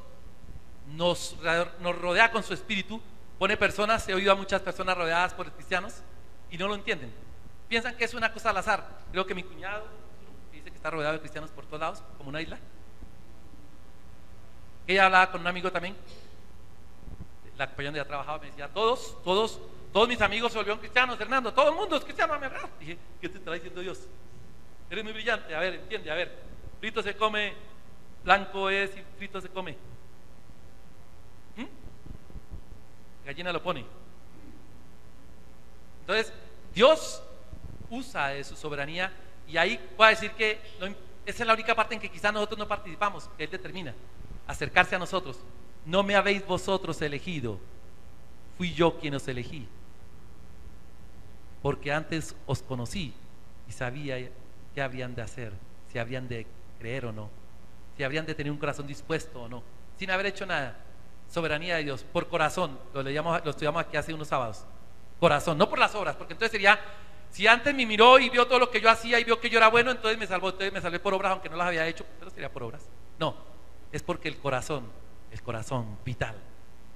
nos rodea con su espíritu. Pone personas, he oído a muchas personas rodeadas por cristianos y no lo entienden. Piensan que es una cosa al azar. Creo que mi cuñado dice que está rodeado de cristianos por todos lados, como una isla. Ella hablaba con un amigo también, la compañía donde ya trabajaba, me decía: todos mis amigos se volvieron cristianos, Hernando, todo el mundo es cristiano. Dije: ¿qué te está diciendo Dios? Eres muy brillante. A ver, entiende, a ver, frito se come, blanco es y frito se come. Gallina lo pone. Entonces Dios usa de su soberanía, y ahí voy a decir que esa es la única parte en que quizás nosotros no participamos, que Él determina acercarse a nosotros. No me habéis vosotros elegido, fui yo quien os elegí, porque antes os conocí y sabía qué habrían de hacer, si habrían de creer o no, si habrían de tener un corazón dispuesto o no, sin haber hecho nada, soberanía de Dios, por corazón, lo estudiamos aquí hace unos sábados. Corazón, no por las obras, porque entonces sería, si antes me miró y vio todo lo que yo hacía y vio que yo era bueno, entonces me salvó, entonces me salvé por obras, aunque no las había hecho, pero sería por obras. No, es porque el corazón vital,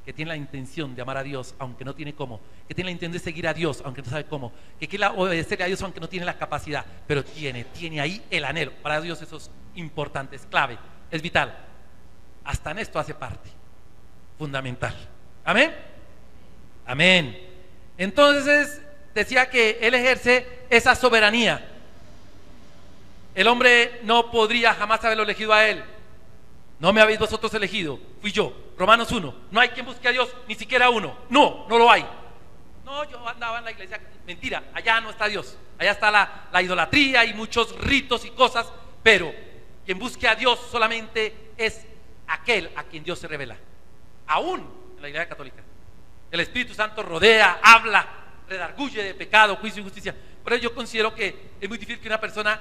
que tiene la intención de amar a Dios, aunque no tiene cómo, que tiene la intención de seguir a Dios, aunque no sabe cómo, que quiere obedecerle a Dios, aunque no tiene la capacidad, pero tiene ahí el anhelo. Para Dios eso es importante, es clave, es vital. Hasta en esto hace parte, fundamental. Amén. Amén. Entonces decía que Él ejerce esa soberanía. El hombre no podría jamás haberlo elegido a Él. No me habéis vosotros elegido, fui yo. Romanos 1, no hay quien busque a Dios, ni siquiera uno. No lo hay. No, yo andaba en la iglesia. Mentira, allá no está Dios. Allá está la idolatría y muchos ritos y cosas. Pero quien busque a Dios solamente es aquel a quien Dios se revela. Aún en la iglesia católica el Espíritu Santo rodea, habla, redarguye de pecado, juicio y justicia. Por eso yo considero que es muy difícil que una persona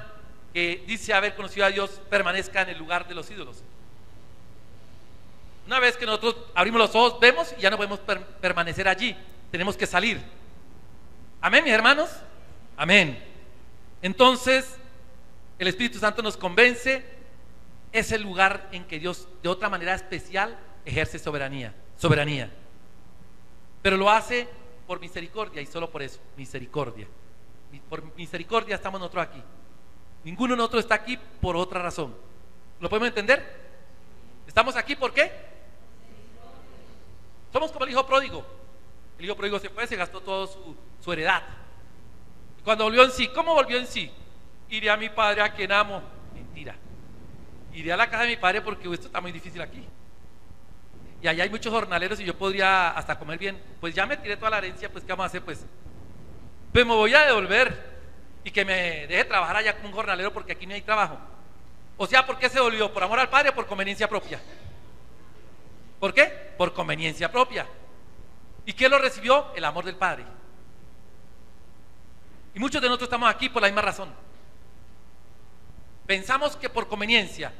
que dice haber conocido a Dios permanezca en el lugar de los ídolos. Una vez que nosotros abrimos los ojos, vemos y ya no podemos permanecer allí, tenemos que salir. Amén, mis hermanos. Amén. Entonces el Espíritu Santo nos convence. Es el lugar en que Dios de otra manera especial ejerce soberanía. Pero lo hace por misericordia y solo por eso, misericordia. Por misericordia estamos nosotros aquí. Ninguno de nosotros está aquí por otra razón. ¿Lo podemos entender? ¿Estamos aquí por qué? Somos como el hijo pródigo. El hijo pródigo se fue, se gastó toda su heredad. Y cuando volvió en sí, ¿cómo volvió en sí? Iré a mi padre a quien amo. Mentira. Iré a la casa de mi padre porque esto está muy difícil aquí. Y allá hay muchos jornaleros y yo podría hasta comer bien. Pues ya me tiré toda la herencia, pues ¿qué vamos a hacer? Pues me voy a devolver y que me deje trabajar allá como un jornalero porque aquí no hay trabajo. O sea, ¿por qué se volvió? ¿Por amor al Padre o por conveniencia propia? ¿Por qué? Por conveniencia propia. ¿Y quién lo recibió? El amor del Padre. Y muchos de nosotros estamos aquí por la misma razón. Pensamos que por conveniencia,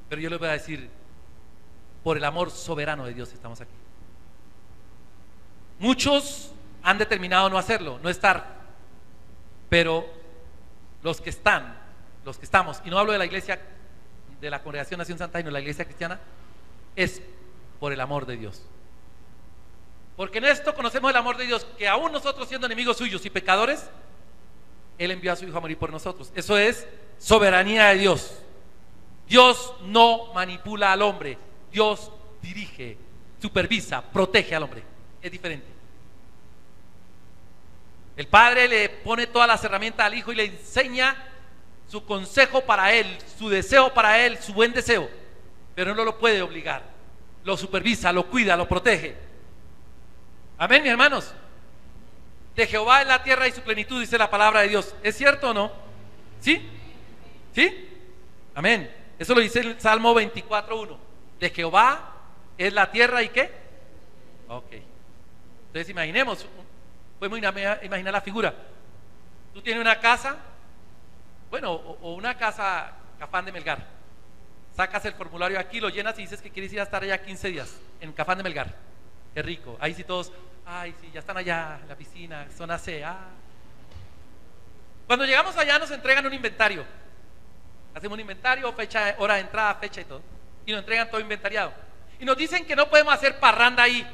pero yo les voy a decir, por el amor soberano de Dios estamos aquí. Muchos han determinado no hacerlo, no estar, pero los que estamos, y no hablo de la iglesia de la Congregación Nación Santa, sino de la iglesia cristiana, es por el amor de Dios. Porque en esto conocemos el amor de Dios, que aún nosotros siendo enemigos suyos y pecadores, Él envió a su Hijo a morir por nosotros. Eso es soberanía de Dios. Dios no manipula al hombre, Dios dirige, supervisa, protege al hombre. Es diferente. El Padre le pone todas las herramientas al Hijo y le enseña su consejo para él, su deseo para él, su buen deseo, pero no lo puede obligar. Lo supervisa, lo cuida, lo protege. Amén, mis hermanos. De Jehová es la tierra y su plenitud, dice la palabra de Dios. ¿Es cierto o no? ¿Sí? ¿Sí? Amén. Eso lo dice el Salmo 24:1. De Jehová es la tierra y ¿qué? Ok. Entonces imaginemos, podemos imaginar la figura. Tú tienes una casa, bueno, o una casa Cafán de Melgar. Sacas el formulario aquí, lo llenas y dices que quieres ir a estar allá 15 días en Cafán de Melgar. Qué rico. Ahí sí todos, ay, sí, ya están allá en la piscina, zona C. Cuando llegamos allá nos entregan un inventario. Hacemos un inventario, fecha, hora de entrada, fecha y todo. Y nos entregan todo inventariado. Y nos dicen que no podemos hacer parranda ahí.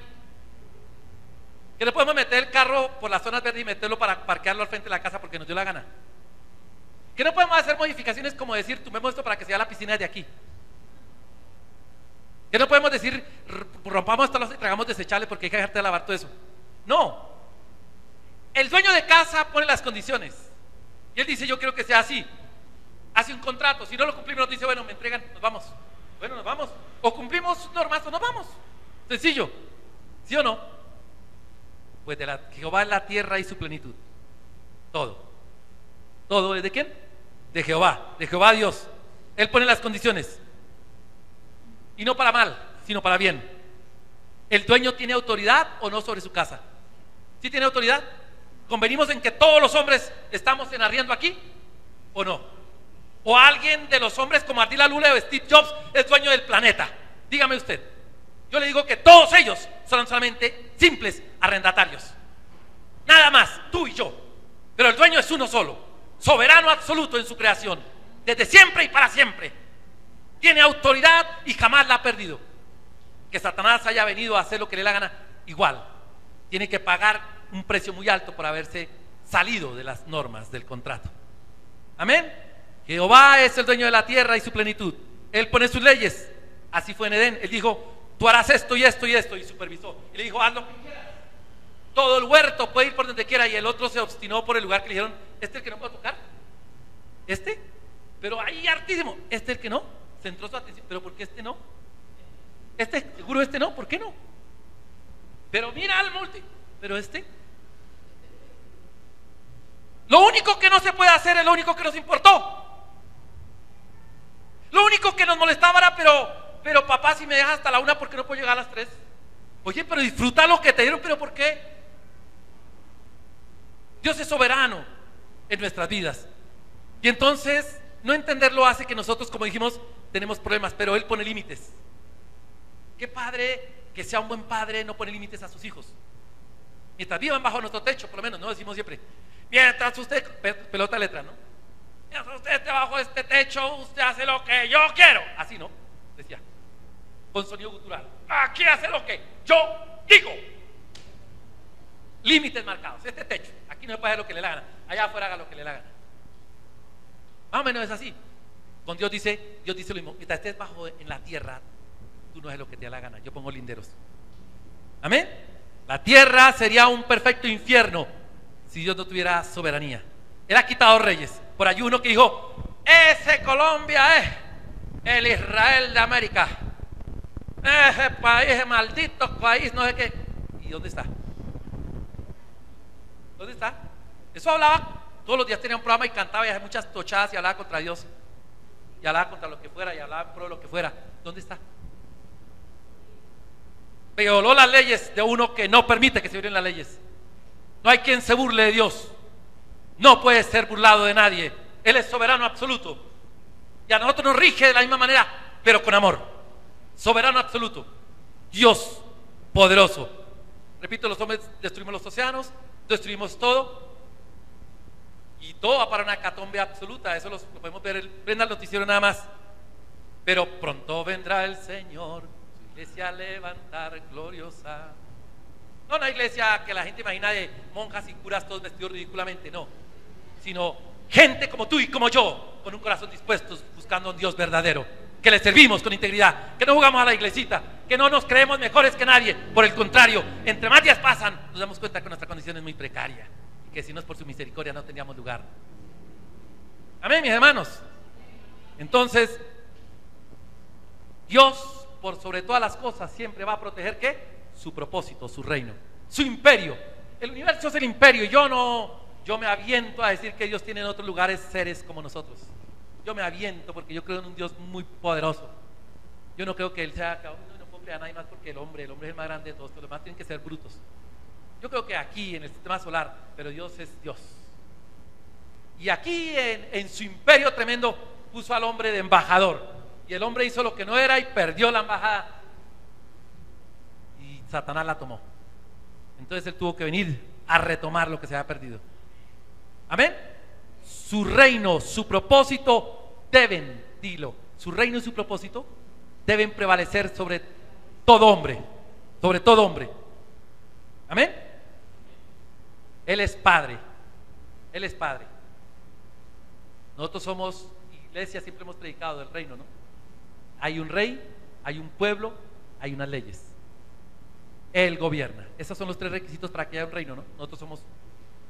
Que no podemos meter el carro por las zonas verdes y meterlo para parquearlo al frente de la casa porque nos dio la gana. Que no podemos hacer modificaciones como decir, tumbemos esto para que sea la piscina de aquí. Que no podemos decir, rompamos esto y tragamos desechables porque hay que dejarte de lavar todo eso. No. El dueño de casa pone las condiciones. Y él dice, yo quiero que sea así. Hace un contrato. Si no lo cumplimos, nos dice, bueno, me entregan, nos vamos. Bueno, nos vamos. O cumplimos sus normas o nos vamos. Sencillo. ¿Sí o no? Pues de Jehová es la tierra y su plenitud. Todo. ¿Todo es de quién? De Jehová. De Jehová Dios. Él pone las condiciones. Y no para mal, sino para bien. ¿El dueño tiene autoridad o no sobre su casa? ¿Sí tiene autoridad? ¿Convenimos en que todos los hombres estamos en arriendo aquí? ¿O no? ¿O alguien de los hombres como Attila Lule o Steve Jobs es dueño del planeta? Dígame usted. Yo le digo que todos ellos son solamente simples arrendatarios. Nada más, tú y yo. Pero el dueño es uno solo, soberano absoluto en su creación, desde siempre y para siempre. Tiene autoridad y jamás la ha perdido. Que Satanás haya venido a hacer lo que le da la gana, igual. Tiene que pagar un precio muy alto por haberse salido de las normas del contrato. Amén. Jehová es el dueño de la tierra y su plenitud. Él pone sus leyes. Así fue en Edén. Él dijo, tú harás esto y esto y esto, y supervisó. Y le dijo, haz lo que quieras. Todo el huerto puede ir por donde quiera. Y el otro se obstinó por el lugar que le dijeron, este es el que no puedo tocar. Este, pero ahí hartísimo. Este es el que no. Centró su atención. Pero ¿por qué este no? Este, seguro este no. ¿Por qué no? Pero mira al multi. Pero este. Lo único que no se puede hacer es lo único que nos importó. Lo único que nos molestaba era, pero papá, si me dejas hasta la 1, ¿por qué no puedo llegar a las 3? Oye, pero disfruta lo que te dieron, pero ¿por qué? Dios es soberano en nuestras vidas. Y entonces, no entenderlo hace que nosotros, como dijimos, tenemos problemas, pero Él pone límites. ¿Qué padre que sea un buen padre no pone límites a sus hijos? Mientras vivan bajo nuestro techo, por lo menos, ¿no? Decimos siempre, mientras usted, pelota letra, ¿no? Mientras usted esté bajo este techo, usted hace lo que yo quiero. Así, ¿no? Decía, con sonido gutural. Aquí hace lo que yo digo. Límites marcados, este techo. Aquí no se puede hacer lo que le da gana. Allá afuera haga lo que le da gana. Más o menos es así. Con Dios dice lo mismo. Mientras estés bajo en la tierra, tú no haces lo que te da la gana. Yo pongo linderos. Amén. La tierra sería un perfecto infierno si Dios no tuviera soberanía. Él ha quitado reyes. Por allí uno que dijo, ese Colombia es el Israel de América. Ese país, ese maldito país, no sé qué. ¿Y dónde está? ¿Dónde está? Eso hablaba, todos los días tenía un programa y cantaba y hacía muchas tochadas y hablaba contra Dios. Y hablaba contra lo que fuera y hablaba pro lo que fuera. ¿Dónde está? Violó las leyes de uno que no permite que se violen las leyes. No hay quien se burle de Dios. No puede ser burlado de nadie. Él es soberano absoluto. Y a nosotros nos rige de la misma manera, pero con amor. Soberano absoluto. Dios poderoso. Repito, los hombres destruimos los océanos, destruimos todo. Y todo va para una hecatombe absoluta. Eso lo podemos ver, prenda el noticiero nada más. Pero pronto vendrá el Señor, su iglesia a levantar gloriosa. No una iglesia que la gente imagina de monjas y curas todos vestidos ridículamente, no. Sino gente como tú y como yo, con un corazón dispuesto, buscando a un Dios verdadero, que le servimos con integridad, que no jugamos a la iglesita, que no nos creemos mejores que nadie. Por el contrario, entre más días pasan, nos damos cuenta que nuestra condición es muy precaria y que si no es por su misericordia no tendríamos lugar. Amén, mis hermanos. Entonces, Dios, por sobre todas las cosas, siempre va a proteger ¿qué? Su propósito, su reino, su imperio. El universo es el imperio y yo me aviento a decir que Dios tiene en otros lugares seres como nosotros. Yo me aviento porque yo creo en un Dios muy poderoso. Yo no creo que Él sea, no puedo creer a nadie más porque el hombre es el más grande de todos, los demás tienen que ser brutos. Yo creo que aquí en el sistema solar, pero Dios es Dios. Y aquí en su imperio tremendo puso al hombre de embajador. Y el hombre hizo lo que no era y perdió la embajada. Y Satanás la tomó. Entonces él tuvo que venir a retomar lo que se había perdido. Amén. Su reino, su propósito deben, dilo, su reino y su propósito deben prevalecer sobre todo hombre, sobre todo hombre. Amén. Él es Padre, Él es Padre. Nosotros somos iglesia, siempre hemos predicado del reino, ¿no? Hay un rey, hay un pueblo, hay unas leyes. Él gobierna. Esos son los 3 requisitos para que haya un reino, ¿no? Nosotros somos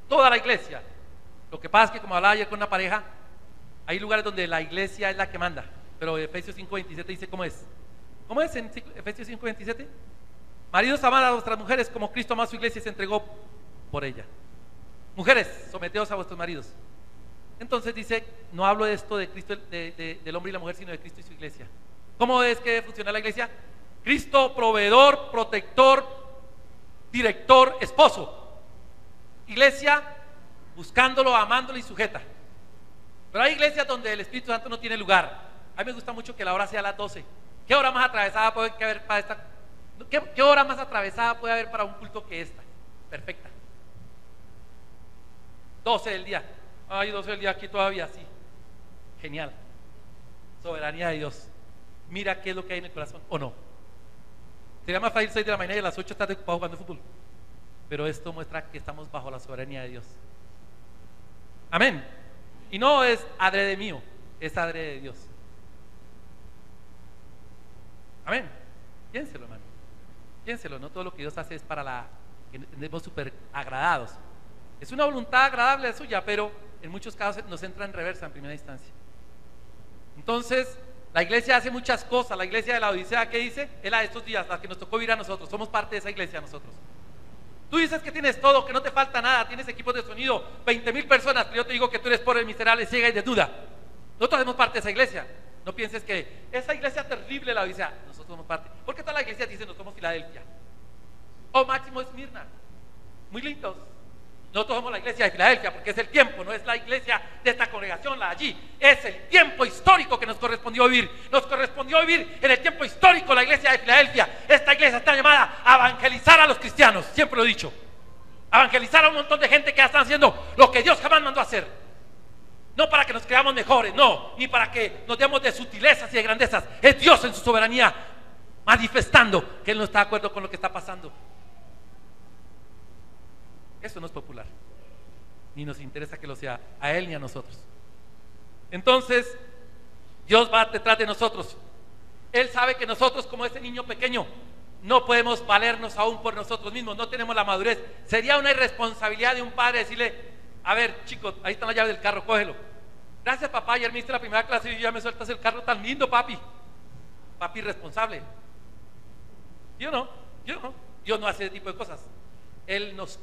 toda la iglesia. Lo que pasa es que, como hablaba ayer con una pareja, hay lugares donde la iglesia es la que manda. Pero Efesios 5:27 dice cómo es. ¿Cómo es en Efesios 5:27? Maridos, amad a vuestras mujeres como Cristo amó a su iglesia y se entregó por ella. Mujeres, someteos a vuestros maridos. Entonces dice, no hablo de esto de Cristo, del hombre y la mujer, sino de Cristo y su iglesia. ¿Cómo es que funciona la iglesia? Cristo, proveedor, protector, director, esposo. Iglesia, buscándolo, amándolo y sujeta. Pero hay iglesias donde el Espíritu Santo no tiene lugar. A mí me gusta mucho que la hora sea a las 12. ¿Qué hora más atravesada puede haber para esta ¿Qué hora más atravesada puede haber para un culto que esta? Perfecta. 12 del día. Ay, 12 del día aquí todavía, sí. Genial. Soberanía de Dios. Mira qué es lo que hay en el corazón, ¿o no? Sería más fácil 6 de la mañana y a las 8 estar ocupado jugando fútbol. Pero esto muestra que estamos bajo la soberanía de Dios. Amén. Y no es adrede mío, es adrede de Dios. Amén. Piénselo, hermano. Piénselo, no todo lo que Dios hace es para que estemos súper agradados. Es una voluntad agradable suya, pero en muchos casos nos entra en reversa en primera instancia. Entonces, la iglesia hace muchas cosas. La iglesia de la Odisea, ¿qué dice? Es la de estos días, la que nos tocó vivir a nosotros. Somos parte de esa iglesia nosotros. Tú dices que tienes todo, que no te falta nada, tienes equipos de sonido, 20,000 personas, pero yo te digo que tú eres pobre, miserable, ciega y desnuda. Nosotros somos parte de esa iglesia. No pienses que esa iglesia terrible, la Odisea, nosotros somos parte. Porque todas las iglesias dicen, nosotros somos Filadelfia. O Máximo Esmirna. Muy lindos. Nosotros somos la iglesia de Filadelfia porque es el tiempo, no es la iglesia de esta congregación, la de allí. Es el tiempo histórico que nos correspondió vivir. Nos correspondió vivir en el tiempo histórico la iglesia de Filadelfia. Esta iglesia está llamada a evangelizar a los cristianos, siempre lo he dicho. A evangelizar a un montón de gente que ya están haciendo lo que Dios jamás mandó a hacer. No para que nos creamos mejores, no, ni para que nos demos de sutilezas y de grandezas. Es Dios en su soberanía manifestando que Él no está de acuerdo con lo que está pasando. Eso no es popular, ni nos interesa que lo sea a Él ni a nosotros. Entonces, Dios va detrás de nosotros. Él sabe que nosotros, como ese niño pequeño, no podemos valernos aún por nosotros mismos, no tenemos la madurez. Sería una irresponsabilidad de un padre decirle: a ver, chicos, ahí está la llave del carro, cógelo. Gracias, papá, ayer me diste la primera clase y ya me sueltas el carro tan lindo, papi. Papi irresponsable. Yo no. Dios no hace ese tipo de cosas. Él nos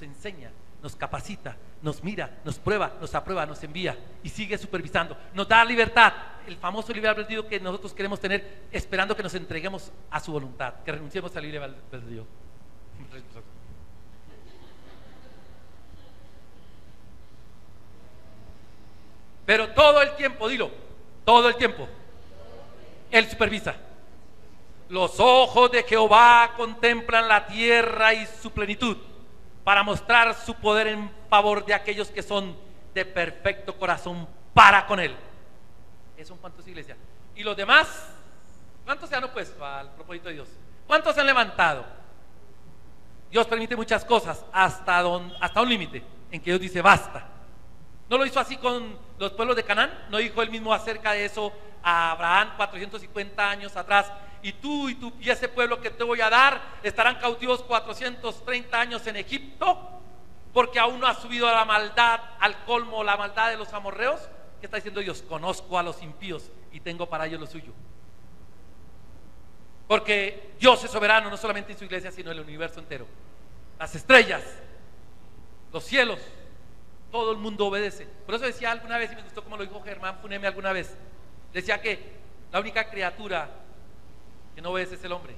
enseña, nos capacita, nos mira, nos prueba, nos aprueba, nos envía y sigue supervisando, nos da libertad, el famoso libre albedrío que nosotros queremos tener, esperando que nos entreguemos a su voluntad, que renunciemos al libre albedrío. Pero todo el tiempo, dilo, todo el tiempo Él supervisa. Los ojos de Jehová contemplan la tierra y su plenitud, para mostrar su poder en favor de aquellos que son de perfecto corazón para con Él. Eso en cuanto a su iglesia. Y los demás, ¿cuántos se han opuesto al propósito de Dios? ¿Cuántos se han levantado? Dios permite muchas cosas hasta un límite en que Dios dice basta. ¿No lo hizo así con los pueblos de Canaán? ¿No dijo Él mismo acerca de eso a Abraham 450 años atrás? Y tú y ese pueblo que te voy a dar estarán cautivos 430 años en Egipto, porque aún no ha subido la maldad al colmo, la maldad de los amorreos. ¿Qué está diciendo Dios? Conozco a los impíos y tengo para ellos lo suyo. Porque Dios es soberano, no solamente en su iglesia, sino en el universo entero. Las estrellas, los cielos, todo el mundo obedece. Por eso decía alguna vez, y me gustó como lo dijo Germán Funeme alguna vez, decía que la única criatura que no obedece es el hombre.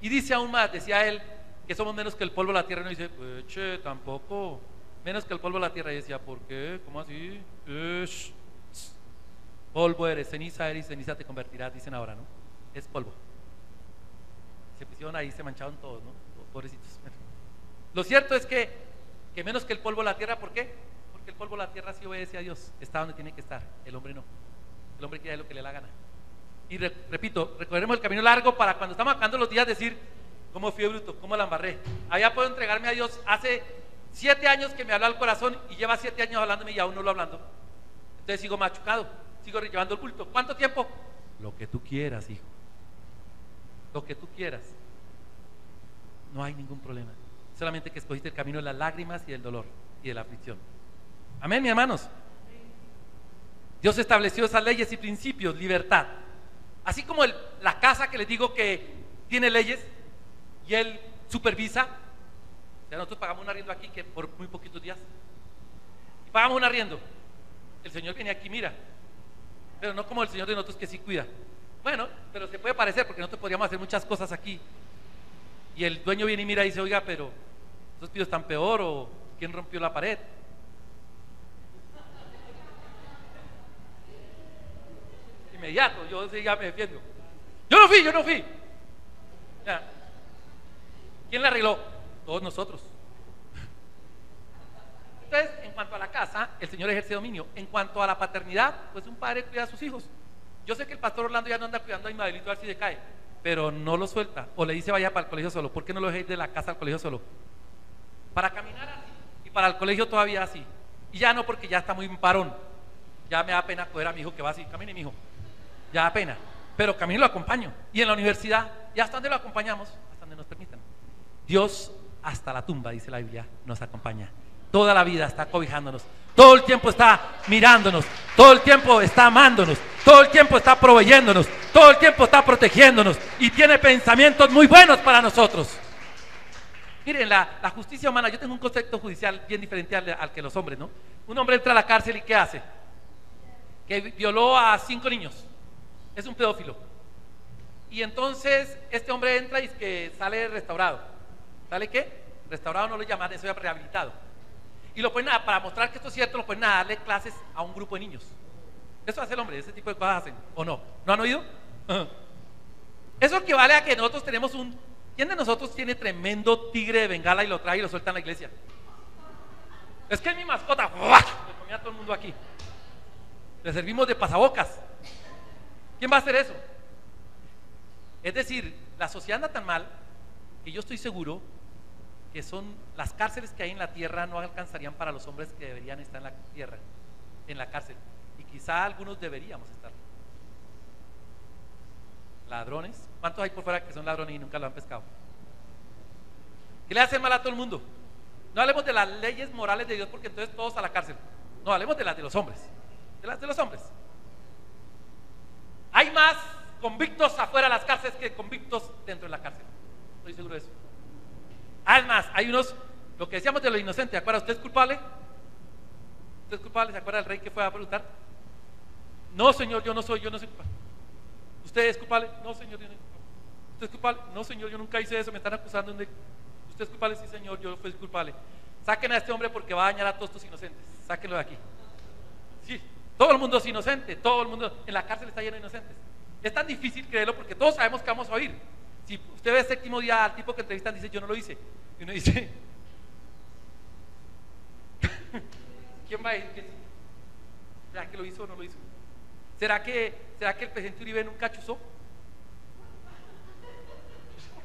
Y dice aún más, decía él, que somos menos que el polvo de la tierra. Y no dice, pues che, tampoco, menos que el polvo de la tierra. Y decía, ¿por qué? ¿Cómo así? Polvo eres, ceniza eres, ceniza te convertirás, dicen ahora, ¿no? Es polvo. Se pusieron ahí, se mancharon todos, ¿no? Pobrecitos. Lo cierto es que menos que el polvo de la tierra, ¿por qué? Porque el polvo de la tierra sí obedece a Dios, está donde tiene que estar, el hombre no. El hombre quiere lo que le da la gana. Y repito, recorreremos el camino largo para cuando estamos acabando los días decir, ¿cómo fui bruto? ¿Cómo la embarré? Allá puedo entregarme a Dios. Hace 7 años que me habló al corazón y lleva 7 años hablándome y aún no lo hablando. Entonces sigo machucado, sigo llevando el culto. ¿Cuánto tiempo? Lo que tú quieras, hijo. Lo que tú quieras. No hay ningún problema. Solamente que escogiste el camino de las lágrimas y del dolor y de la aflicción. Amén, mis hermanos. Dios estableció esas leyes y principios, libertad. Así como la casa que les digo que tiene leyes y Él supervisa. O sea, nosotros pagamos un arriendo aquí que por muy poquitos días. Y pagamos un arriendo. El Señor viene aquí, mira. Pero no como el Señor de nosotros que sí cuida. Bueno, pero se puede parecer porque nosotros podríamos hacer muchas cosas aquí. Y el dueño viene y mira y dice, oiga, pero esos pisos están peor, o ¿quién rompió la pared? Inmediato, yo ya me defiendo. Yo no fui. Ya. ¿Quién la arregló? Todos nosotros. Entonces, en cuanto a la casa, el Señor ejerce dominio. En cuanto a la paternidad, pues un padre cuida a sus hijos. Yo sé que el pastor Orlando ya no anda cuidando a Ismaelito a ver si se cae, pero no lo suelta. O le dice vaya para el colegio solo. ¿Por qué no lo deja ir de la casa al colegio solo? Para caminar así y para el colegio todavía así. Y ya no, porque ya está muy parón. Ya me da pena coger a mi hijo que va así. Camine, mi hijo. Ya da pena. Pero camino y lo acompaño. Y en la universidad, ¿y hasta dónde lo acompañamos? Hasta donde nos permitan. Dios hasta la tumba, dice la Biblia, nos acompaña. Toda la vida está cobijándonos. Todo el tiempo está mirándonos. Todo el tiempo está amándonos. Todo el tiempo está proveyéndonos. Todo el tiempo está protegiéndonos. Y tiene pensamientos muy buenos para nosotros. Miren, la justicia humana, yo tengo un concepto judicial bien diferente al que los hombres, ¿no? Un hombre entra a la cárcel y ¿qué hace? Que violó a 5 niños. Es un pedófilo. Y entonces este hombre entra y es que sale restaurado. ¿Sale qué? Restaurado no lo llaman, eso ya rehabilitado. Y lo ponen para mostrar que esto es cierto, lo ponen a darle clases a un grupo de niños. Eso hace el hombre, ese tipo de cosas hacen, ¿o no? ¿No han oído? Eso equivale a que nosotros tenemos ¿quién de nosotros tiene tremendo tigre de Bengala y lo trae y lo suelta en la iglesia? Es que es mi mascota. Le comía a todo el mundo aquí. Le servimos de pasabocas. ¿Quién va a hacer eso? Es decir, la sociedad anda tan mal que yo estoy seguro que las cárceles que hay en la tierra no alcanzarían para los hombres que deberían estar en la tierra, en la cárcel. Y quizá algunos deberíamos estar. Ladrones. ¿Cuántos hay por fuera que son ladrones y nunca lo han pescado? ¿Qué le hacen mal a todo el mundo? No hablemos de las leyes morales de Dios, porque entonces todos a la cárcel. No, hablemos de las de los hombres. De las de los hombres. Hay más convictos afuera de las cárceles que convictos dentro de la cárcel. Estoy seguro de eso. Además, hay unos, lo que decíamos de lo inocente, ¿se acuerda? ¿Usted es culpable? ¿Usted es culpable? ¿Se acuerda del rey que fue a preguntar? No, señor, yo no soy culpable. ¿Usted es culpable? No, señor, yo no soy culpable. ¿Usted es culpable? No, señor, yo nunca hice eso, me están acusando. ¿Usted es culpable? Sí, señor, yo fui culpable. Saquen a este hombre porque va a dañar a todos estos inocentes. Sáquenlo de aquí. Sí, todo el mundo es inocente, todo el mundo en la cárcel está lleno de inocentes. Es tan difícil creerlo porque todos sabemos que vamos a oír. Si usted ve el séptimo día al tipo que entrevistan, dice yo no lo hice. Y uno dice ¿quién va a decir que sí? ¿Será que lo hizo o no lo hizo? ¿Será que el presidente Uribe nunca chuzó?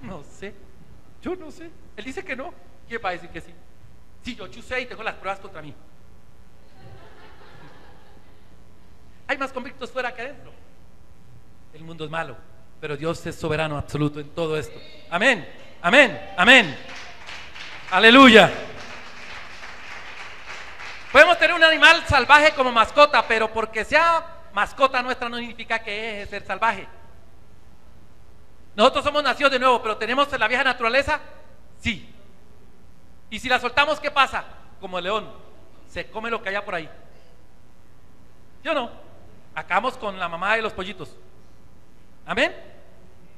No sé. Yo no sé. Él dice que no. ¿Quién va a decir que sí? Sí, yo chuzé y tengo las pruebas contra mí. Hay más convictos fuera que adentro. El mundo es malo, pero Dios es soberano absoluto en todo esto. Amén, amén, amén. Aleluya. Podemos tener un animal salvaje como mascota, pero porque sea mascota nuestra no significa que deje de ser salvaje. Nosotros somos nacidos de nuevo, pero tenemos la vieja naturaleza, sí. Y si la soltamos, ¿qué pasa? Como el león, se come lo que haya por ahí. ¿Sí o no? Acabamos con la mamá de los pollitos. Amén,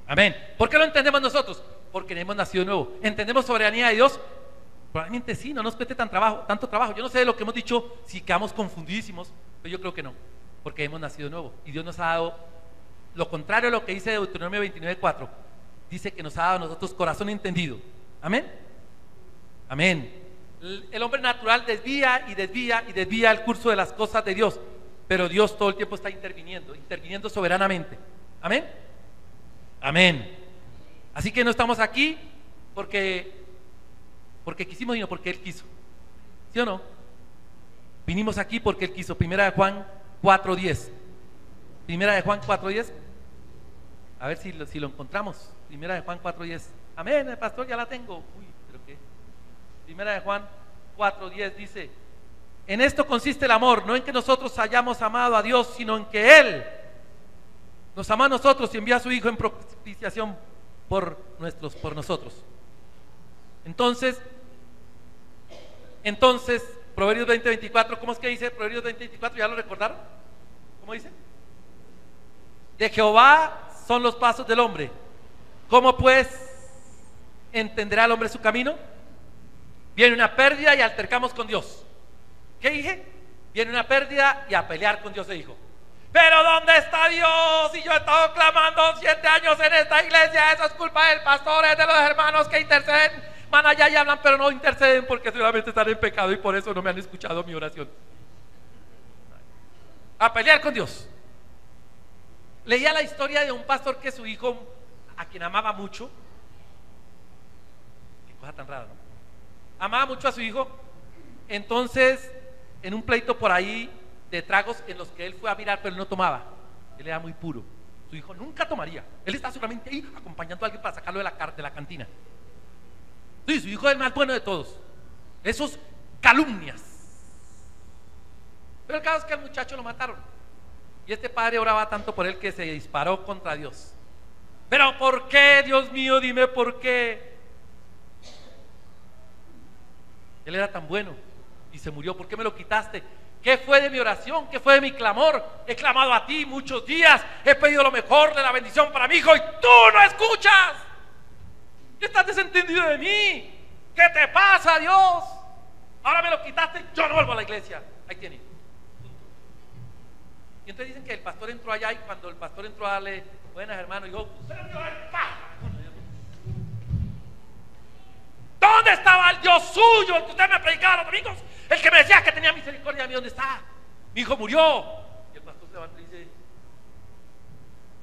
amén. ¿Por qué lo entendemos nosotros? Porque hemos nacido de nuevo. ¿Entendemos soberanía de Dios? Probablemente sí, no nos cueste tanto trabajo. Yo no sé de lo que hemos dicho, si quedamos confundidísimos, pero yo creo que no, porque hemos nacido de nuevo. Y Dios nos ha dado lo contrario a lo que dice Deuteronomio 29:4. Dice que nos ha dado a nosotros corazón entendido. Amén, amén. El hombre natural desvía y desvía y desvía el curso de las cosas de Dios, pero Dios todo el tiempo está interviniendo soberanamente. Amén, amén. Así que no estamos aquí porque quisimos, sino porque Él quiso. ¿Sí o no? Vinimos aquí porque Él quiso. Primera de Juan 4:10. Primera de Juan 4:10. A ver si lo encontramos. Primera de Juan 4:10. Amén, el pastor ya la tengo. Uy, pero qué. Primera de Juan 4:10 dice: en esto consiste el amor, no en que nosotros hayamos amado a Dios, sino en que Él nos ama a nosotros y envía a su Hijo en propiciación por nosotros. Entonces, Proverbios 20:24, ¿cómo es que dice Proverbios 20:24? ¿Ya lo recordaron? ¿Cómo dice? De Jehová son los pasos del hombre. ¿Cómo pues entenderá el hombre su camino? Viene una pérdida y altercamos con Dios. ¿Qué dije? Viene una pérdida y a pelear con Dios se dijo. Pero ¿dónde está Dios? Y yo he estado clamando 7 años en esta iglesia. Eso es culpa del pastor, es de los hermanos que interceden. Van allá y hablan, pero no interceden porque seguramente están en pecado y por eso no me han escuchado mi oración. A pelear con Dios. Leía la historia de un pastor que su hijo, a quien amaba mucho, qué cosa tan rara, ¿no? Amaba mucho a su hijo. Entonces, en un pleito por ahí de tragos en los que él fue a mirar, pero él no tomaba, él era muy puro, su hijo nunca tomaría, él está solamente ahí acompañando a alguien para sacarlo de la cantina. Sí, su hijo es el más bueno de todos. Esos calumnias. Pero el caso es que al muchacho lo mataron y este padre oraba tanto por él que se disparó contra Dios. Pero ¿por qué, Dios mío? Dime por qué. Él era tan bueno y se murió. ¿Por qué me lo quitaste? ¿Qué fue de mi oración? ¿Qué fue de mi clamor? He clamado a ti muchos días, he pedido lo mejor de la bendición para mi hijo y tú no escuchas. Estás desentendido de mí. ¿Qué te pasa, Dios? Ahora me lo quitaste, yo no vuelvo a la iglesia. Ahí tiene. Y entonces dicen que el pastor entró allá y cuando el pastor entró a darle buenas, hermano, dijo: ¿dónde estaba el Dios suyo, el que usted me predicaba los domingos? El que me decía que tenía misericordia de mí, ¿dónde está? Mi hijo murió. Y el pastor se levanta y dice,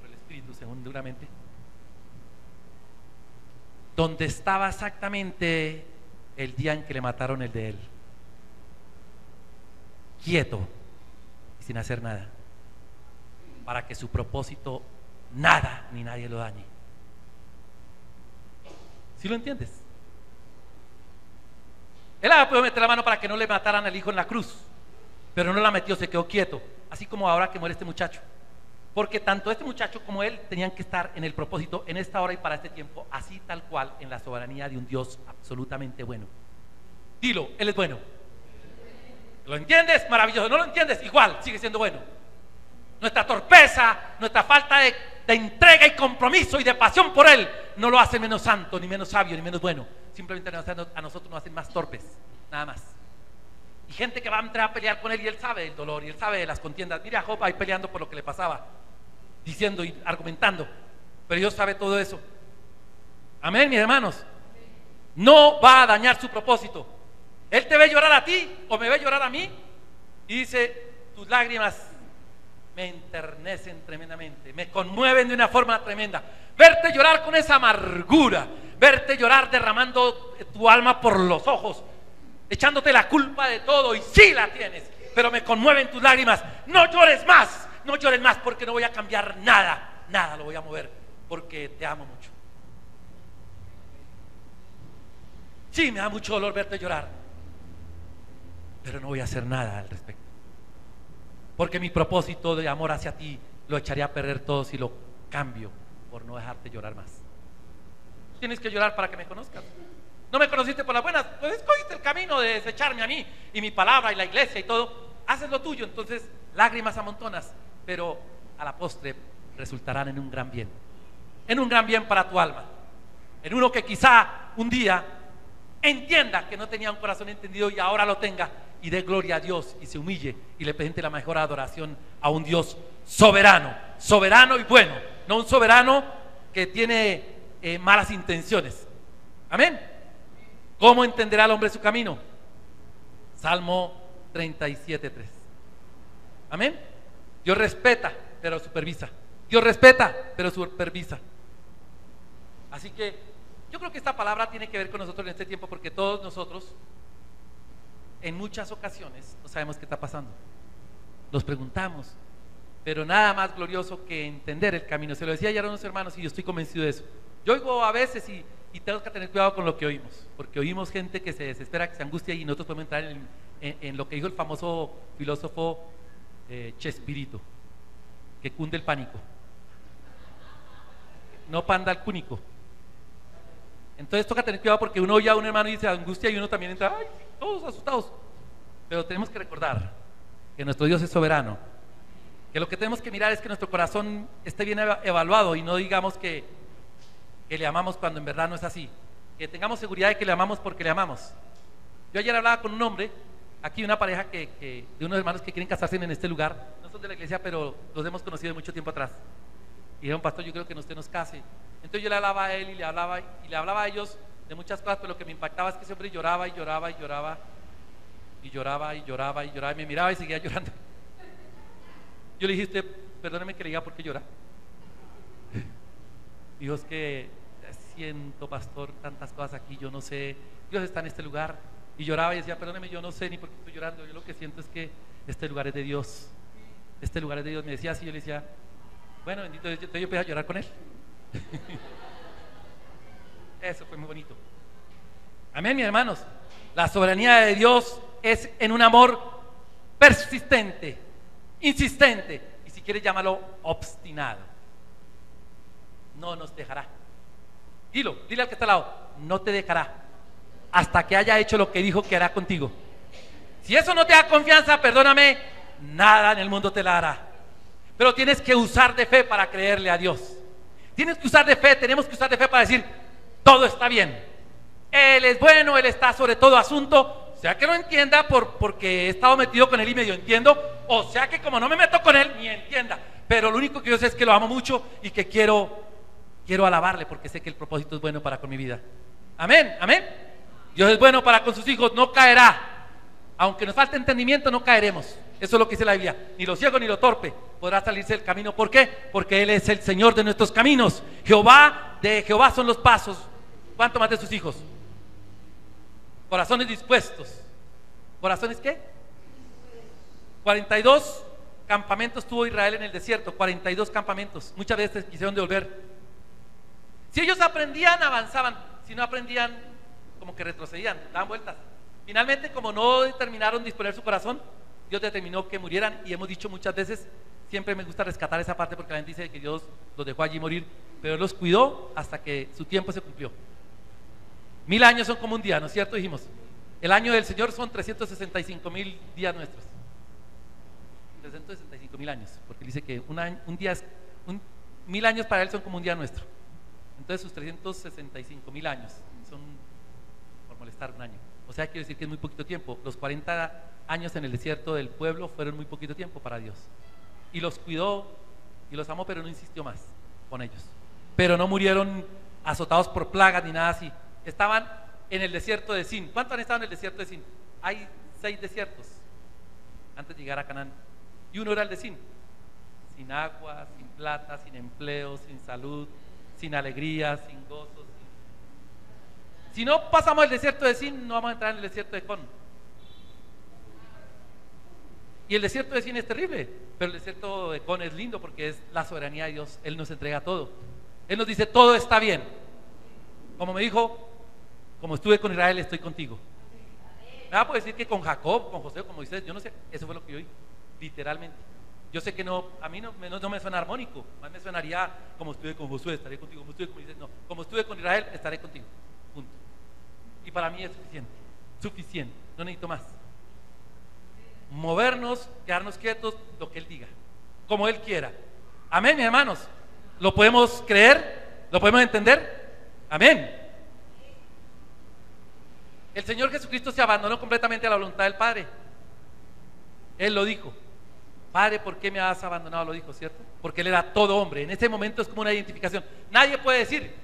por el Espíritu, seguramente, ¿dónde estaba exactamente el día en que le mataron el de él? Quieto y sin hacer nada, para que su propósito nada ni nadie lo dañe. ¿Sí lo entiendes? Él había podido meter la mano para que no le mataran al hijo en la cruz, pero no la metió, se quedó quieto, así como ahora que muere este muchacho, porque tanto este muchacho como él tenían que estar en el propósito en esta hora y para este tiempo, así tal cual, en la soberanía de un Dios absolutamente bueno. Dilo, Él es bueno. ¿Lo entiendes? Maravilloso. ¿No lo entiendes? Igual, sigue siendo bueno. Nuestra torpeza, nuestra falta de entrega y compromiso y de pasión por Él no lo hace menos santo, ni menos sabio, ni menos bueno. Simplemente a nosotros nos hacen más torpes, nada más. Y gente que va a entrar a pelear con Él y Él sabe del dolor y Él sabe de las contiendas. Mira a Job ahí peleando por lo que le pasaba, diciendo y argumentando, pero Dios sabe todo eso. Amén, mis hermanos. No va a dañar su propósito. Él te ve llorar a ti o me ve llorar a mí y dice: tus lágrimas me enternecen tremendamente, me conmueven de una forma tremenda. Verte llorar con esa amargura, verte llorar derramando tu alma por los ojos, echándote la culpa de todo, y sí la tienes, pero me conmueven tus lágrimas. No llores más, no llores más, porque no voy a cambiar nada, nada lo voy a mover, porque te amo mucho. Sí, me da mucho dolor verte llorar, pero no voy a hacer nada al respecto, porque mi propósito de amor hacia ti lo echaría a perder todo si lo cambio por no dejarte llorar más. Tienes que llorar para que me conozcas. No me conociste por las buenas, pues escogiste el camino de desecharme a mí y mi palabra y la iglesia y todo. Haces lo tuyo, entonces lágrimas amontonas, pero a la postre resultarán en un gran bien, en un gran bien para tu alma, en uno que quizá un día entienda que no tenía un corazón entendido y ahora lo tenga, y dé gloria a Dios y se humille y le presente la mejor adoración a un Dios soberano, soberano y bueno, no un soberano que tiene malas intenciones. Amén. ¿Cómo entenderá el hombre su camino? Salmo 37:3. Amén. Dios respeta, pero supervisa. Dios respeta, pero supervisa. Así que yo creo que esta palabra tiene que ver con nosotros en este tiempo, porque todos nosotros en muchas ocasiones no sabemos qué está pasando. Nos preguntamos, pero nada más glorioso que entender el camino. Se lo decía ayer a unos hermanos y yo estoy convencido de eso. Yo oigo a veces y tenemos que tener cuidado con lo que oímos, porque oímos gente que se desespera, que se angustia, y nosotros podemos entrar en lo que dijo el famoso filósofo Chespirito, que cunde el pánico, no panda el cúnico. Entonces toca tener cuidado, porque uno oye a un hermano y se angustia y uno también entra, ay, todos asustados. Pero tenemos que recordar que nuestro Dios es soberano, que lo que tenemos que mirar es que nuestro corazón esté bien evaluado y no digamos que le amamos cuando en verdad no es así, que tengamos seguridad de que le amamos porque le amamos. Yo ayer hablaba con un hombre aquí una pareja de unos hermanos que quieren casarse en este lugar, no son de la iglesia, pero los hemos conocido de mucho tiempo atrás. Y dijeron, pastor, yo creo que usted nos case. Entonces yo le hablaba a él y le hablaba a ellos de muchas cosas, pero lo que me impactaba es que ese hombre lloraba y lloraba y lloraba y lloraba y lloraba y lloraba y me miraba y seguía llorando. Yo le dije, usted, perdóneme que le diga por qué llora. Dijo, es que siento, pastor, tantas cosas aquí, yo no sé, Dios está en este lugar. Y lloraba y decía, perdóneme, yo no sé ni por qué estoy llorando, yo lo que siento es que este lugar es de Dios, este lugar es de Dios. Me decía así, yo le decía, bueno, bendito Dios. Entonces yo empecé a llorar con él. Eso fue muy bonito. Amén, mis hermanos. La soberanía de Dios es en un amor persistente, insistente, y si quieres llámalo obstinado. No nos dejará. Dile al que está al lado, no te dejará hasta que haya hecho lo que dijo que hará contigo. Si eso no te da confianza, perdóname, nada en el mundo te la hará. Pero tienes que usar de fe para creerle a Dios. Tienes que usar de fe, tenemos que usar de fe para decir, todo está bien. Él es bueno, Él está sobre todo asunto, sea que lo entienda porque he estado metido con Él y medio entiendo, o sea que como no me meto con Él, ni entienda. Pero lo único que yo sé es que lo amo mucho y que quiero alabarle porque sé que el propósito es bueno para con mi vida. Amén, amén. Dios es bueno para con sus hijos, no caerá. Aunque nos falte entendimiento, no caeremos. Eso es lo que dice la Biblia. Ni lo ciego ni lo torpe podrá salirse del camino. ¿Por qué? Porque Él es el Señor de nuestros caminos. De Jehová son los pasos. ¿Cuánto más de sus hijos? Corazones dispuestos. ¿Corazones qué? 42 campamentos tuvo Israel en el desierto. 42 campamentos. Muchas veces quisieron devolver. Si ellos aprendían, avanzaban. Si no aprendían, como que retrocedían, daban vueltas. Finalmente, como no determinaron disponer su corazón, Dios determinó que murieran. Y hemos dicho muchas veces, siempre me gusta rescatar esa parte porque la gente dice que Dios los dejó allí morir, pero Él los cuidó hasta que su tiempo se cumplió. 1000 años son como un día, ¿no es cierto? Dijimos, el año del Señor son 365,000 días nuestros. 365,000 años, porque Él dice que un día es 1000 años para Él son como un día nuestro. Entonces sus 365,000 años son, por molestar, un año. O sea, quiero decir que es muy poquito tiempo. Los 40 años en el desierto del pueblo fueron muy poquito tiempo para Dios. Y los cuidó y los amó, pero no insistió más con ellos. Pero no murieron azotados por plagas ni nada así. Estaban en el desierto de Sin. ¿Cuántos han estado en el desierto de Sin? Hay 6 desiertos antes de llegar a Canaán. Y uno era el de Sin. Sin agua, sin plata, sin empleo, sin salud, sin alegría, sin gozo. Si no pasamos el desierto de Sin, no vamos a entrar en el desierto de Con. Y el desierto de Sin es terrible, pero el desierto de Con es lindo porque es la soberanía de Dios. Él nos entrega todo. Él nos dice, todo está bien. Como me dijo, como estuve con Israel, estoy contigo. Nada puede decir que con Jacob, con José, con Moisés, yo no sé, eso fue lo que yo oí, literalmente. Yo sé que no, a mí no me suena armónico, más me sonaría como estuve con Josué, estaré contigo, como estuve con Moisés, no, como estuve con Israel, estaré contigo, punto. Y para mí es suficiente, no necesito más. Movernos, quedarnos quietos, lo que Él diga, como Él quiera. Amén, mis hermanos. ¿Lo podemos creer? ¿Lo podemos entender? Amén. El Señor Jesucristo se abandonó completamente a la voluntad del Padre. Él lo dijo. Padre, ¿por qué me has abandonado? Lo dijo, ¿cierto? Porque Él era todo hombre. En ese momento es como una identificación. Nadie puede decir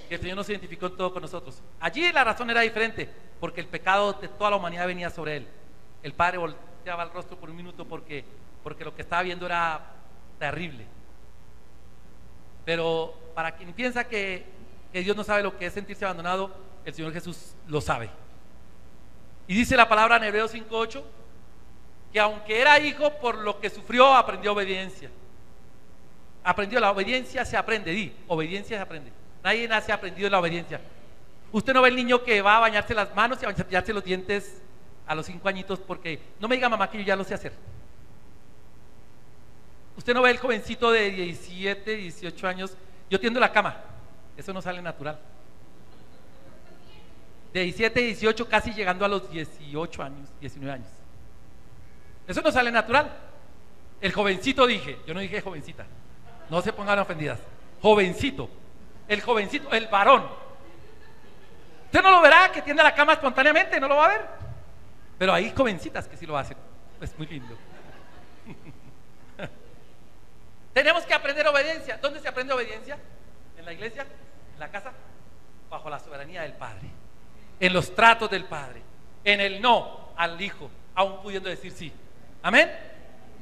que el Señor no se identificó en todo con nosotros. Allí la razón era diferente, porque el pecado de toda la humanidad venía sobre Él. El Padre volteaba el rostro por un minuto porque lo que estaba viendo era terrible. Pero para quien piensa que Dios no sabe lo que es sentirse abandonado, el Señor Jesús lo sabe. Y dice la palabra en Hebreos 5:8 que aunque era hijo, por lo que sufrió, aprendió obediencia. Aprendió, la obediencia se aprende, obediencia se aprende. Nadie nace aprendido en la obediencia. Usted no ve el niño que va a bañarse las manos y a cepillarse los dientes a los 5 añitos porque no me diga mamá que yo ya lo sé hacer. Usted no ve el jovencito de 17, 18 años, yo tiendo la cama, eso no sale natural. De 17, 18, casi llegando a los 18 años, 19 años. Eso no sale natural. El jovencito dije, yo no dije jovencita, no se pongan ofendidas. Jovencito, el jovencito, el varón. Usted no lo verá que tienda la cama espontáneamente, no lo va a ver. Pero hay jovencitas que sí lo hacen. Es muy lindo. Tenemos que aprender obediencia. ¿Dónde se aprende obediencia? ¿En la iglesia? ¿En la casa? Bajo la soberanía del Padre, en los tratos del Padre, en el no al Hijo, aún pudiendo decir sí. Amén.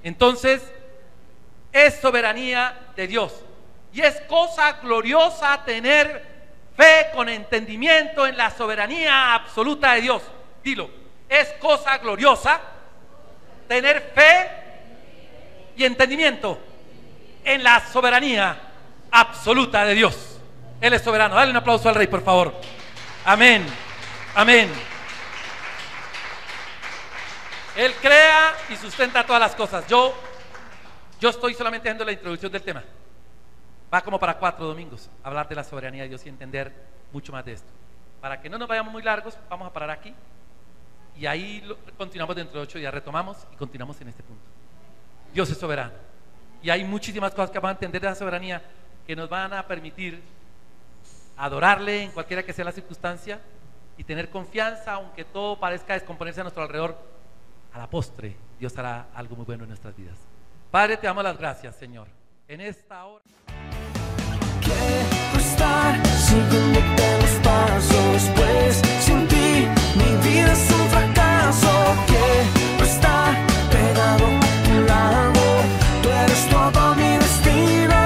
Entonces es soberanía de Dios y es cosa gloriosa tener fe con entendimiento en la soberanía absoluta de Dios. Dilo, es cosa gloriosa tener fe y entendimiento en la soberanía absoluta de Dios. Él es soberano. Dale un aplauso al Rey, por favor. Amén. Amén. Él crea y sustenta todas las cosas. Yo estoy solamente haciendo la introducción del tema. Va como para 4 domingos hablar de la soberanía de Dios y entender mucho más de esto. Para que no nos vayamos muy largos, vamos a parar aquí y ahí continuamos dentro de 8 días. Retomamos y continuamos en este punto. Dios es soberano y hay muchísimas cosas que vamos a entender de la soberanía que nos van a permitir adorarle en cualquiera que sea la circunstancia y tener confianza, aunque todo parezca descomponerse a nuestro alrededor. A la postre, Dios hará algo muy bueno en nuestras vidas. Padre, te damos las gracias, Señor, en esta hora. Quiero estar siguiéndote los pasos, pues sin ti mi vida es un fracaso. Quiero estar pegado a tu lado, tú eres todo mi destino.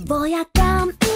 Voy a caminar